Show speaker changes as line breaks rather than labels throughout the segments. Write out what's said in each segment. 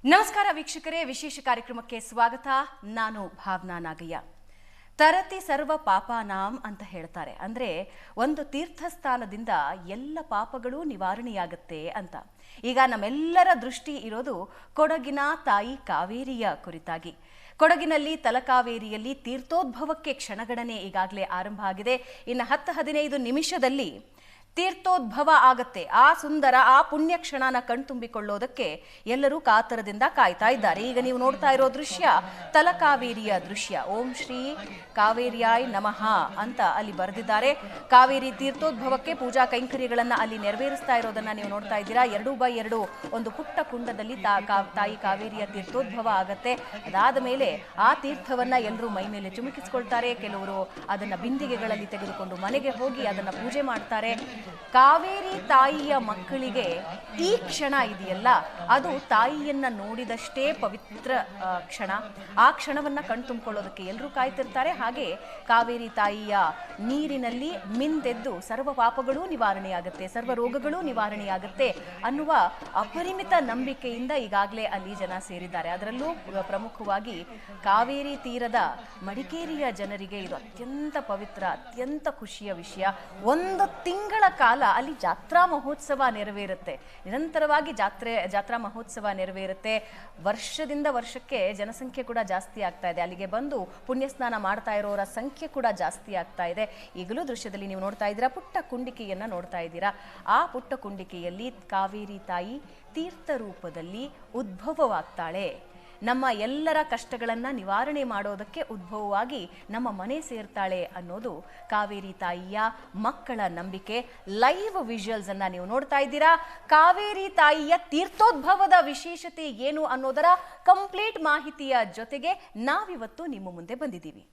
ನಮಸ್ಕಾರ ವೀಕ್ಷಕರೇ, ವಿಶೇಷ ಕಾರ್ಯಕ್ರಮಕ್ಕೆ ಸ್ವಾಗತ. ನಾನು ಭಾವನಾ ನಾಗಯ್ಯ. ತರತಿ ಸರ್ವ ಪಾಪಾನಾಂ ಅಂತ ಹೇಳ್ತಾರೆ. ಅಂದ್ರೆ ಒಂದು ತೀರ್ಥಸ್ಥಾನದಿಂದ ಎಲ್ಲ ಪಾಪಗಳು ನಿವಾರಣೆಯಾಗುತ್ತೆ ಅಂತ. ಈಗ ನಮ್ಮೆಲ್ಲರ ದೃಷ್ಟಿ ಇರೋದು ಕೊಡಗಿನ ತಾಯಿ ಕಾವೇರಿಯ ಕುರಿತಾಗಿ. ಕೊಡಗಿನಲ್ಲಿ ತಲಕಾವೇರಿಯಲ್ಲಿ ತೀರ್ಥೋದ್ಭವಕ್ಕೆ ಕ್ಷಣಗಣನೆ ಈಗಾಗಲೇ ಆರಂಭ ಆಗಿದೆ. ಇನ್ನು 10-15 ನಿಮಿಷದಲ್ಲಿ ತೀರ್ಥೋದ್ಭವ ಆಗತ್ತೆ. ಆ ಸುಂದರ, ಆ ಪುಣ್ಯ ಕ್ಷಣನ ಕಣ್ತುಂಬಿಕೊಳ್ಳೋದಕ್ಕೆ ಎಲ್ಲರೂ ಕಾತರದಿಂದ ಕಾಯ್ತಾ ಇದ್ದಾರೆ. ಈಗ ನೀವು ನೋಡ್ತಾ ಇರೋ ದೃಶ್ಯ ತಲಕಾವೇರಿಯ ದೃಶ್ಯ. ಓಂ ಶ್ರೀ ಕಾವೇರಿಯಾಯ್ ನಮಃ ಅಂತ ಅಲ್ಲಿ ಬರೆದಿದ್ದಾರೆ. ಕಾವೇರಿ ತೀರ್ಥೋದ್ಭವಕ್ಕೆ ಪೂಜಾ ಕೈಂಕರ್ಯಗಳನ್ನ ಅಲ್ಲಿ ನೆರವೇರಿಸ್ತಾ ಇರೋದನ್ನ ನೀವು ನೋಡ್ತಾ ಇದ್ದೀರಾ. 2x2 ಒಂದು ಪುಟ್ಟ ಕುಂಡದಲ್ಲಿ ತಾಯಿ ಕಾವೇರಿಯ ತೀರ್ಥೋದ್ಭವ ಆಗತ್ತೆ. ಅದಾದ ಮೇಲೆ ಆ ತೀರ್ಥವನ್ನ ಎಲ್ಲರೂ ಮೈ ಮೇಲೆ ಚುಮುಕಿಸ್ಕೊಳ್ತಾರೆ. ಕೆಲವರು ಅದನ್ನ ಬಿಂದಿಗೆಗಳಲ್ಲಿ ತೆಗೆದುಕೊಂಡು ಮನೆಗೆ ಹೋಗಿ ಅದನ್ನ ಪೂಜೆ ಮಾಡ್ತಾರೆ. ಕಾವೇರಿ ತಾಯಿಯ ಮಕ್ಕಳಿಗೆ ಈ ಕ್ಷಣ ಇದೆಯಲ್ಲ, ಅದು ತಾಯಿಯನ್ನ ನೋಡಿದಷ್ಟೇ ಪವಿತ್ರ ಕ್ಷಣ. ಆ ಕ್ಷಣವನ್ನ ಕಣ್ತುಂಬಿಕೊಳ್ಳೋದಕ್ಕೆ ಎಲ್ಲರೂ ಕಾಯ್ತಿರ್ತಾರೆ. ಹಾಗೆ ಕಾವೇರಿ ತಾಯಿಯ ನೀರಿನಲ್ಲಿ ಮಿಂದೆದ್ದು ಸರ್ವ ಪಾಪಗಳೂ ನಿವಾರಣೆಯಾಗುತ್ತೆ, ಸರ್ವ ರೋಗಗಳೂ ನಿವಾರಣೆಯಾಗುತ್ತೆ ಅನ್ನುವ ಅಪರಿಮಿತ ನಂಬಿಕೆಯಿಂದ ಈಗಾಗಲೇ ಅಲ್ಲಿ ಜನ ಸೇರಿದ್ದಾರೆ. ಅದರಲ್ಲೂ ಪ್ರಮುಖವಾಗಿ ಕಾವೇರಿ ತೀರದ ಮಡಿಕೇರಿಯ ಜನರಿಗೆ ಇದು ಅತ್ಯಂತ ಪವಿತ್ರ, ಅತ್ಯಂತ ಖುಷಿಯ ವಿಷಯ. 1 ತಿಂಗಳ ಕಾಲ ಅಲ್ಲಿ ಜಾತ್ರಾ ಮಹೋತ್ಸವ ನೆರವೇರುತ್ತೆ. ನಿರಂತರವಾಗಿ ಜಾತ್ರಾ ಮಹೋತ್ಸವ ನೆರವೇರುತ್ತೆ. ವರ್ಷದಿಂದ ವರ್ಷಕ್ಕೆ ಜನಸಂಖ್ಯೆ ಕೂಡ ಜಾಸ್ತಿ ಆಗ್ತಾ ಇದೆ. ಅಲ್ಲಿಗೆ ಬಂದು ಪುಣ್ಯಸ್ನಾನ ಮಾಡ್ತಾ ಇರೋರ ಸಂಖ್ಯೆ ಕೂಡ ಜಾಸ್ತಿ ಆಗ್ತಾ ಇದೆ. ಈಗಲೂ ದೃಶ್ಯದಲ್ಲಿ ನೀವು ನೋಡ್ತಾ ಇದ್ದೀರಾ, ಪುಟ್ಟ ಕುಂಡಿಕೆಯನ್ನ ನೋಡ್ತಾ ಇದ್ದೀರಾ. ಆ ಪುಟ್ಟ ಕುಂಡಿಕೆಯಲ್ಲಿ ಕಾವೇರಿ ತಾಯಿ ತೀರ್ಥ ರೂಪದಲ್ಲಿ ಉದ್ಭವವಾಗ್ತಾಳೆ. ನಮ್ಮ ಎಲ್ಲರ ಕಷ್ಟಗಳನ್ನ ನಿವಾರಣೆ ಮಾಡೋದಕ್ಕೆ ಉದ್ಭವವಾಗಿ ನಮ್ಮ ಮನೆ ಸೇರ್ತಾಳೆ ಅನ್ನೋದು ಕಾವೇರಿ ತಾಯಿಯ ಮಕ್ಕಳ ನಂಬಿಕೆ. ಲೈವ್ ವಿಜುವಲ್ಸ್ ಅನ್ನ ನೀವು ನೋಡ್ತಾ ಇದ್ದೀರಾ. ಕಾವೇರಿ ತಾಯಿಯ ತೀರ್ಥೋದ್ಭವದ ವಿಶೇಷತೆ ಏನು ಅನ್ನೋದರ ಕಂಪ್ಲೀಟ್ ಮಾಹಿತಿಯ ಜೊತೆಗೆ ನಾವಿವತ್ತು ನಿಮ್ಮ ಮುಂದೆ ಬಂದಿದ್ದೀವಿ.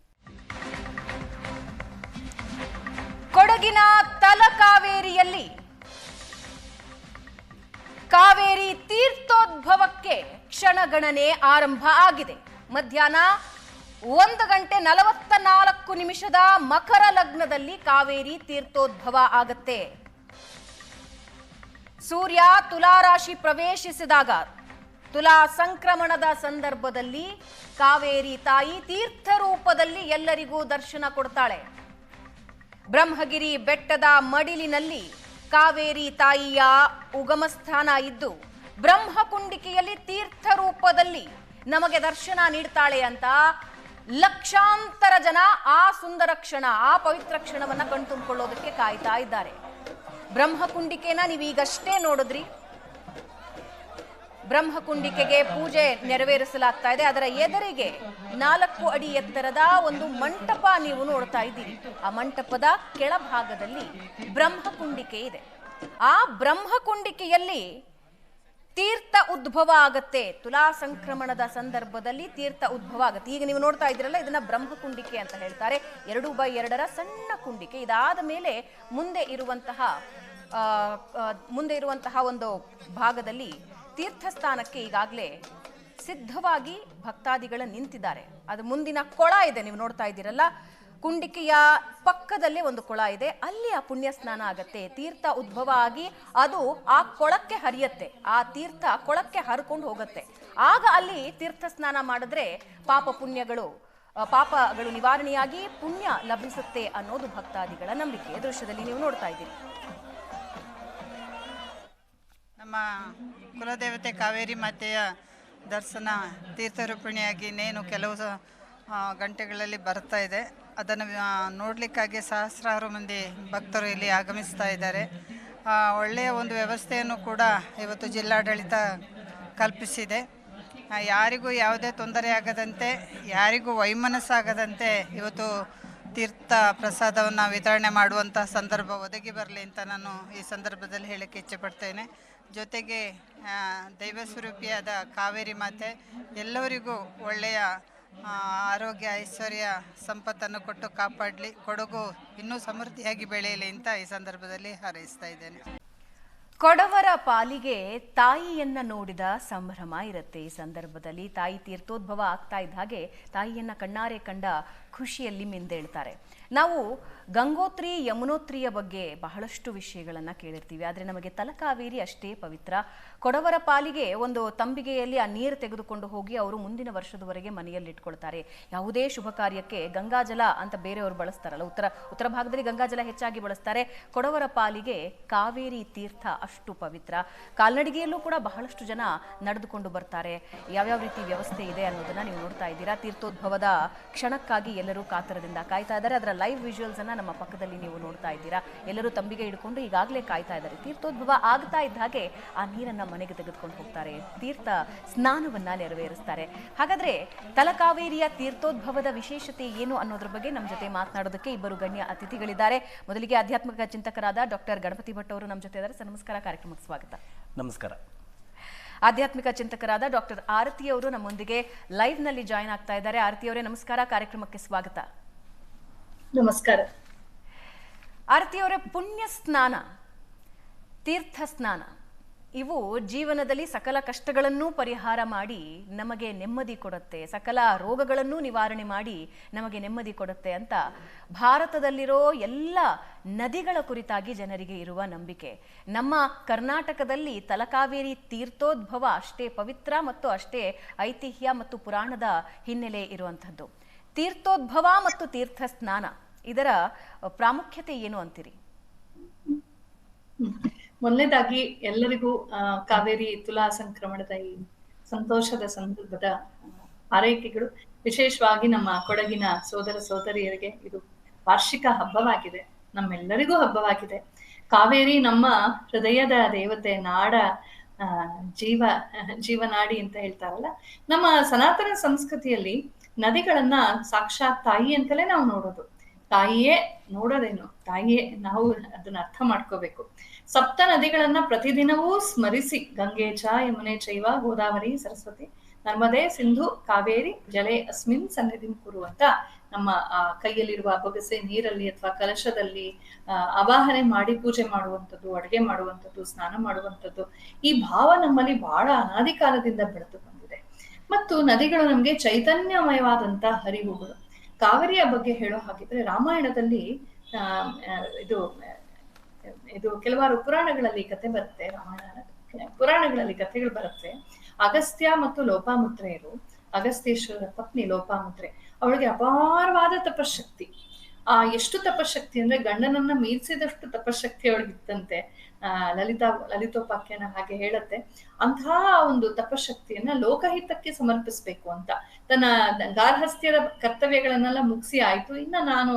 ಕೊಡಗಿನ ತಲಕಾವೇರಿಯಲ್ಲಿ ಕಾವೇರಿ ತೀರ್ಥೋದ್ಭವಕ್ಕೆ ಕ್ಷಣಗಣನೆ ಆರಂಭ ಆಗಿದೆ. ಮಧ್ಯಾಹ್ನ 1:44 ಮಕರ ಲಗ್ನದಲ್ಲಿ ಕಾವೇರಿ ತೀರ್ಥೋದ್ಭವ ಆಗತ್ತೆ. ಸೂರ್ಯ ತುಲಾರಾಶಿ ಪ್ರವೇಶಿಸಿದಾಗ, ತುಲಾ ಸಂಕ್ರಮಣದ ಸಂದರ್ಭದಲ್ಲಿ ಕಾವೇರಿ ತಾಯಿ ತೀರ್ಥ ರೂಪದಲ್ಲಿ ಎಲ್ಲರಿಗೂ ದರ್ಶನ ಕೊಡ್ತಾಳೆ. ಬ್ರಹ್ಮಗಿರಿ ಬೆಟ್ಟದ ಮಡಿಲಿನಲ್ಲಿ ಕಾವೇರಿ ತಾಯಿಯ ಉಗಮಸ್ಥಾನ ಇದ್ದು ಬ್ರಹ್ಮಕುಂಡಿಕೆಯಲ್ಲಿ ತೀರ್ಥ ರೂಪದಲ್ಲಿ ನಮಗೆ ದರ್ಶನ ನೀಡ್ತಾಳೆ ಅಂತ ಲಕ್ಷಾಂತರ ಜನ ಆ ಸುಂದರ ಕ್ಷಣ, ಆ ಪವಿತ್ರ ಕ್ಷಣವನ್ನ ಕಣ್ತುಂಬಿಕೊಳ್ಳೋದಕ್ಕೆ ಕಾಯ್ತಾ ಇದ್ದಾರೆ. ಬ್ರಹ್ಮಕುಂಡಿಕೆನ ನೀವೀಗಷ್ಟೇ ನೋಡಿದ್ರಿ. ಬ್ರಹ್ಮಕುಂಡಿಕೆಗೆ ಪೂಜೆ ನೆರವೇರಿಸಲಾಗ್ತಾ ಇದೆ. ಅದರ ಎದುರಿಗೆ 4 ಅಡಿ ಎತ್ತರದ ಒಂದು ಮಂಟಪ ನೀವು ನೋಡ್ತಾ ಇದ್ದೀರಿ. ಆ ಮಂಟಪದ ಕೆಳಭಾಗದಲ್ಲಿ ಬ್ರಹ್ಮಕುಂಡಿಕೆ ಇದೆ. ಆ ಬ್ರಹ್ಮಕುಂಡಿಕೆಯಲ್ಲಿ ತೀರ್ಥ ಉದ್ಭವ ಆಗತ್ತೆ. ತುಲಾ ಸಂಕ್ರಮಣದ ಸಂದರ್ಭದಲ್ಲಿ ತೀರ್ಥ ಉದ್ಭವ ಆಗತ್ತೆ. ಈಗ ನೀವು ನೋಡ್ತಾ ಇದ್ದೀರಲ್ಲ, ಇದನ್ನ ಬ್ರಹ್ಮಕುಂಡಿಕೆ ಅಂತ ಹೇಳ್ತಾರೆ. 2x2 ಸಣ್ಣ ಕುಂಡಿಕೆ. ಇದಾದ ಮೇಲೆ ಮುಂದೆ ಇರುವಂತಹ ಒಂದು ಭಾಗದಲ್ಲಿ ತೀರ್ಥಸ್ಥಾನಕ್ಕೆ ಈಗಾಗಲೇ ಸಿದ್ಧವಾಗಿ ಭಕ್ತಾದಿಗಳು ನಿಂತಿದ್ದಾರೆ. ಅದು ಮುಂದಿನ ಕೊಳ ಇದೆ, ನೀವು ನೋಡ್ತಾ ಇದ್ದೀರಲ್ಲ. ಕುಂಡಿಕೆಯ ಪಕ್ಕದಲ್ಲೇ ಒಂದು ಕೊಳ ಇದೆ. ಅಲ್ಲಿ ಆ ಪುಣ್ಯ ಸ್ನಾನ ಆಗತ್ತೆ. ತೀರ್ಥ ಉದ್ಭವ ಆಗಿ ಅದು ಆ ಕೊಳಕ್ಕೆ ಹರಿಯತ್ತೆ. ಆ ತೀರ್ಥ ಕೊಳಕ್ಕೆ ಹರ್ಕೊಂಡು ಹೋಗುತ್ತೆ. ಆಗ ಅಲ್ಲಿ ತೀರ್ಥ ಸ್ನಾನ ಮಾಡಿದ್ರೆ ಪಾಪಗಳು ನಿವಾರಣೆಯಾಗಿ ಪುಣ್ಯ ಲಭಿಸುತ್ತೆ ಅನ್ನೋದು ಭಕ್ತಾದಿಗಳ ನಂಬಿಕೆ. ದೃಶ್ಯದಲ್ಲಿ ನೀವು ನೋಡ್ತಾ ಇದ್ದೀರಿ.
ನಮ್ಮ ಕುಲದೇವತೆ ಕಾವೇರಿ ಮಾತೆಯ ದರ್ಶನ ತೀರ್ಥರೂಪಿಣಿಯಾಗಿ ಇನ್ನೇನು ಕೆಲವು ಗಂಟೆಗಳಲ್ಲಿ ಬರ್ತಾ ಇದೆ. ಅದನ್ನು ನೋಡಲಿಕ್ಕಾಗಿ ಸಹಸ್ರಾರು ಮಂದಿ ಭಕ್ತರು ಇಲ್ಲಿ ಆಗಮಿಸ್ತಾ ಇದ್ದಾರೆ. ಒಳ್ಳೆಯ ಒಂದು ವ್ಯವಸ್ಥೆಯನ್ನು ಕೂಡ ಇವತ್ತು ಜಿಲ್ಲಾಡಳಿತ ಕಲ್ಪಿಸಿದೆ. ಯಾರಿಗೂ ಯಾವುದೇ ತೊಂದರೆ ಆಗದಂತೆ, ಯಾರಿಗೂ ವೈಮನಸ್ಸಾಗದಂತೆ ಇವತ್ತು ತೀರ್ಥ ಪ್ರಸಾದವನ್ನು ವಿತರಣೆ ಮಾಡುವಂಥ ಸಂದರ್ಭ ಒದಗಿ ಬರಲಿ ಅಂತ ನಾನು ಈ ಸಂದರ್ಭದಲ್ಲಿ ಹೇಳಕ್ಕೆ ಇಚ್ಛೆಪಡ್ತೇನೆ. ಜೊತೆಗೆ ದೈವ ಸ್ವರೂಪಿಯಾದ ಕಾವೇರಿ ಮಾತೆ ಎಲ್ಲರಿಗೂ ಒಳ್ಳೆಯ ಆರೋಗ್ಯ, ಐಶ್ವರ್ಯ, ಸಂಪತ್ತನ್ನು ಕೊಟ್ಟು ಕಾಪಾಡಲಿ, ಕೊಡಗು ಇನ್ನೂ ಸಮೃದ್ಧಿಯಾಗಿ ಬೆಳೆಯಲಿ ಅಂತ ಈ ಸಂದರ್ಭದಲ್ಲಿ ಹಾರೈಸ್ತಾ ಇದ್ದೇನೆ.
ಕೊಡವರ ಪಾಲಿಗೆ ತಾಯಿಯನ್ನ ನೋಡಿದ ಸಂಭ್ರಮ ಇರುತ್ತೆ. ಈ ಸಂದರ್ಭದಲ್ಲಿ ತಾಯಿ ತೀರ್ಥೋದ್ಭವ ಆಗ್ತಾ ಇದ್ದ ಹಾಗೆ ತಾಯಿಯನ್ನ ಕಣ್ಣಾರೆ ಕಂಡ ಖುಷಿಯಲ್ಲಿ ಮಿಂದೇಳ್ತಾರೆ. ನಾವು ಗಂಗೋತ್ರಿ ಯಮುನೋತ್ರಿಯ ಬಗ್ಗೆ ಬಹಳಷ್ಟು ವಿಷಯಗಳನ್ನು ಕೇಳಿರ್ತೀವಿ, ಆದರೆ ನಮಗೆ ತಲಕಾವೇರಿ ಅಷ್ಟೇ ಪವಿತ್ರ. ಕೊಡವರ ಪಾಲಿಗೆ ಒಂದು ತಂಬಿಗೆಯಲ್ಲಿ ಆ ನೀರು ತೆಗೆದುಕೊಂಡು ಹೋಗಿ ಅವರು ಮುಂದಿನ ವರ್ಷದವರೆಗೆ ಮನೆಯಲ್ಲಿ ಇಟ್ಕೊಳ್ತಾರೆ. ಯಾವುದೇ ಶುಭ ಕಾರ್ಯಕ್ಕೆ ಗಂಗಾಜಲ ಅಂತ ಬೇರೆಯವರು ಬಳಸ್ತಾರಲ್ಲ, ಉತ್ತರ ಭಾಗದಲ್ಲಿ ಗಂಗಾಜಲ ಹೆಚ್ಚಾಗಿ ಬಳಸ್ತಾರೆ. ಕೊಡವರ ಪಾಲಿಗೆ ಕಾವೇರಿ ತೀರ್ಥ ಅಷ್ಟು ಪವಿತ್ರ. ಕಾಲ್ನಡಿಗೆಯಲ್ಲೂ ಕೂಡ ಬಹಳಷ್ಟು ಜನ ನಡೆದುಕೊಂಡು ಬರ್ತಾರೆ. ಯಾವ್ಯಾವ ರೀತಿ ವ್ಯವಸ್ಥೆ ಇದೆ ಅನ್ನೋದನ್ನ ನೀವು ನೋಡ್ತಾ ಇದ್ದೀರಾ. ತೀರ್ಥೋದ್ಭವದ ಕ್ಷಣಕ್ಕಾಗಿ ಎಲ್ಲರೂ ಕಾತರದಿಂದ ಕಾಯ್ತಾ ಇದ್ದಾರೆ. ಅದರ ಲೈವ್ ವಿಜುವಲ್ಸ್ ಅನ್ನ ನಮ್ಮ ಪಕ್ಕದಲ್ಲಿ ನೀವು ನೋಡ್ತಾ ಇದ್ದೀರಾ. ಎಲ್ಲರೂ ತಂಬಿಗೆ ಹಿಡ್ಕೊಂಡು ಈಗಾಗಲೇ ಕಾಯ್ತಾ ಇದ್ದಾರೆ. ತೀರ್ಥೋದ್ಭವ ಆಗ್ತಾ ಇದ್ದ ಹಾಗೆ ಆ ನೀರನ್ನ ಮನೆಗೆ ತೆಗೆದುಕೊಂಡು ಹೋಗ್ತಾರೆ, ತೀರ್ಥ ಸ್ನಾನವನ್ನ ನೆರವೇರಿಸ್ತಾರೆ. ಹಾಗಾದ್ರೆ ತಲಕಾವೇರಿಯ ತೀರ್ಥೋದ್ಭವದ ವಿಶೇಷತೆ ಏನು ಅನ್ನೋದ್ರ ಬಗ್ಗೆ ನಮ್ಮ ಜೊತೆ ಮಾತನಾಡೋದಕ್ಕೆ ಇಬ್ಬರು ಗಣ್ಯ ಅತಿಥಿಗಳಿದ್ದಾರೆ. ಮೊದಲಿಗೆ ಆಧ್ಯಾತ್ಮಿಕ ಚಿಂತಕರಾದ ಡಾಕ್ಟರ್ ಗಣಪತಿ ಭಟ್ ಅವರು ನಮ್ಮ ಜೊತೆ ಇದ್ದಾರೆ. ಸರ್ ನಮಸ್ಕಾರ, ಕಾರ್ಯಕ್ರಮಕ್ಕೆ ಸ್ವಾಗತ.
ನಮಸ್ಕಾರ.
ಆಧ್ಯಾತ್ಮಿಕ ಚಿಂತಕರಾದ ಡಾಕ್ಟರ್ ಆರತಿ ಅವರು ನಮ್ಮೊಂದಿಗೆ ಲೈವ್ ನಲ್ಲಿ ಜಾಯಿನ್ ಆಗ್ತಾ ಇದ್ದಾರೆ. ಆರತಿ ಅವರೇ ನಮಸ್ಕಾರ, ಕಾರ್ಯಕ್ರಮಕ್ಕೆ ಸ್ವಾಗತ.
ನಮಸ್ಕಾರ.
ಆರತಿ ಅವರೇ, ಪುಣ್ಯ ಸ್ನಾನ, ತೀರ್ಥ ಸ್ನಾನ ಇವು ಜೀವನದಲ್ಲಿ ಸಕಲ ಕಷ್ಟಗಳನ್ನೂ ಪರಿಹಾರ ಮಾಡಿ ನಮಗೆ ನೆಮ್ಮದಿ ಕೊಡುತ್ತೆ, ಸಕಲ ರೋಗಗಳನ್ನೂ ನಿವಾರಣೆ ಮಾಡಿ ನಮಗೆ ನೆಮ್ಮದಿ ಕೊಡುತ್ತೆ ಅಂತ ಭಾರತದಲ್ಲಿರೋ ಎಲ್ಲ ನದಿಗಳ ಕುರಿತಾಗಿ ಜನರಿಗೆ ಇರುವ ನಂಬಿಕೆ. ನಮ್ಮ ಕರ್ನಾಟಕದಲ್ಲಿ ತಲಕಾವೇರಿ ತೀರ್ಥೋದ್ಭವ ಅಷ್ಟೇ ಪವಿತ್ರ ಮತ್ತು ಅಷ್ಟೇ ಐತಿಹ್ಯ ಮತ್ತು ಪುರಾಣದ ಹಿನ್ನೆಲೆ ಇರುವಂಥದ್ದು. ತೀರ್ಥೋದ್ಭವ ಮತ್ತು ತೀರ್ಥ ಸ್ನಾನ ಇದರ ಪ್ರಾಮುಖ್ಯತೆ ಏನು ಅಂತೀರಿ?
ಮೊದಲನೇದಾಗಿ ಎಲ್ಲರಿಗೂ ಕಾವೇರಿ ತುಲಾ ಸಂಕ್ರಮಣದ ಈ ಸಂತೋಷದ ಸಂದರ್ಭದ ಆರೈಕೆಗಳು. ವಿಶೇಷವಾಗಿ ನಮ್ಮ ಕೊಡಗಿನ ಸೋದರ ಸೋದರಿಯರಿಗೆ ಇದು ವಾರ್ಷಿಕ ಹಬ್ಬವಾಗಿದೆ, ನಮ್ಮೆಲ್ಲರಿಗೂ ಹಬ್ಬವಾಗಿದೆ. ಕಾವೇರಿ ನಮ್ಮ ಹೃದಯದ ದೇವತೆ, ನಾಡ ಜೀವನಾಡಿ ಅಂತ ಹೇಳ್ತಾರಲ್ಲ. ನಮ್ಮ ಸನಾತನ ಸಂಸ್ಕೃತಿಯಲ್ಲಿ ನದಿಗಳನ್ನ ಸಾಕ್ಷಾತ್ ತಾಯಿ ಅಂತಲೇ ನಾವು ನೋಡೋದು. ತಾಯಿಯೇ ನೋಡೋದೇನು, ತಾಯಿಯೇ ನಾವು ಅದನ್ನ ಅರ್ಥ ಮಾಡ್ಕೋಬೇಕು. ಸಪ್ತ ನದಿಗಳನ್ನ ಪ್ರತಿದಿನವೂ ಸ್ಮರಿಸಿ, ಗಂಗೆ ಚ ಯಮುನೆ ಚೈವ ಗೋದಾವರಿ ಸರಸ್ವತಿ ನರ್ಮದೆ ಸಿಂಧು ಕಾವೇರಿ ಜಲೆ ಅಸ್ಮಿನ್ ಸನ್ನಿಧಿಂ ಕುರು ಅಂತ ನಮ್ಮ ಕೈಯಲ್ಲಿರುವ ಬೊಗಸೆ ನೀರಲ್ಲಿ ಅಥವಾ ಕಲಶದಲ್ಲಿ ಆವಾಹನೆ ಮಾಡಿ ಪೂಜೆ ಮಾಡುವಂಥದ್ದು, ಅಡುಗೆ ಮಾಡುವಂಥದ್ದು, ಸ್ನಾನ ಮಾಡುವಂಥದ್ದು, ಈ ಭಾವ ನಮ್ಮಲ್ಲಿ ಬಹಳ ಅನಾದಿ ಕಾಲದಿಂದ ಬೆಳೆದು ಬಂದಿದೆ. ಮತ್ತು ನದಿಗಳು ನಮ್ಗೆ ಚೈತನ್ಯಮಯವಾದಂತ ಹರಿವುಗಳು. ಕಾವೇರಿಯ ಬಗ್ಗೆ ಹೇಳೋ ಹಾಗಿದ್ರೆ, ರಾಮಾಯಣದಲ್ಲಿ ಇದು ಕೆಲವಾರು ಪುರಾಣಗಳಲ್ಲಿ ಕತೆ ಬರುತ್ತೆ. ರಾಮಾಯಣ ಪುರಾಣಗಳಲ್ಲಿ ಕಥೆಗಳು ಬರುತ್ತೆ. ಅಗಸ್ತ್ಯ ಮತ್ತು ಲೋಪಾಮುದ್ರೆಯರು, ಅಗಸ್ತ್ಯೇಶ್ವರ ಪತ್ನಿ ಲೋಪಾಮುದ್ರೆ, ಅವಳಿಗೆ ಅಪಾರವಾದ ತಪಶಕ್ತಿ. ಎಷ್ಟು ತಪಶಕ್ತಿ ಅಂದ್ರೆ ಗಂಡನನ್ನ ಮೀರಿಸಿದಷ್ಟು ತಪಶಕ್ತಿ ಅವಳಿಗಿತ್ತಂತೆ. ಲಲಿತೋಪಾಖ್ಯಾನ ಹಾಗೆ ಹೇಳುತ್ತೆ. ಅಂತಹ ಒಂದು ತಪಶಕ್ತಿಯನ್ನ ಲೋಕಹಿತಕ್ಕೆ ಸಮರ್ಪಿಸ್ಬೇಕು ಅಂತ ತನ್ನ ಗಾರ್ಹಸ್ಥ್ಯದ ಕರ್ತವ್ಯಗಳನ್ನೆಲ್ಲ ಮುಗಿಸಿ ಆಯ್ತು, ಇನ್ನ ನಾನು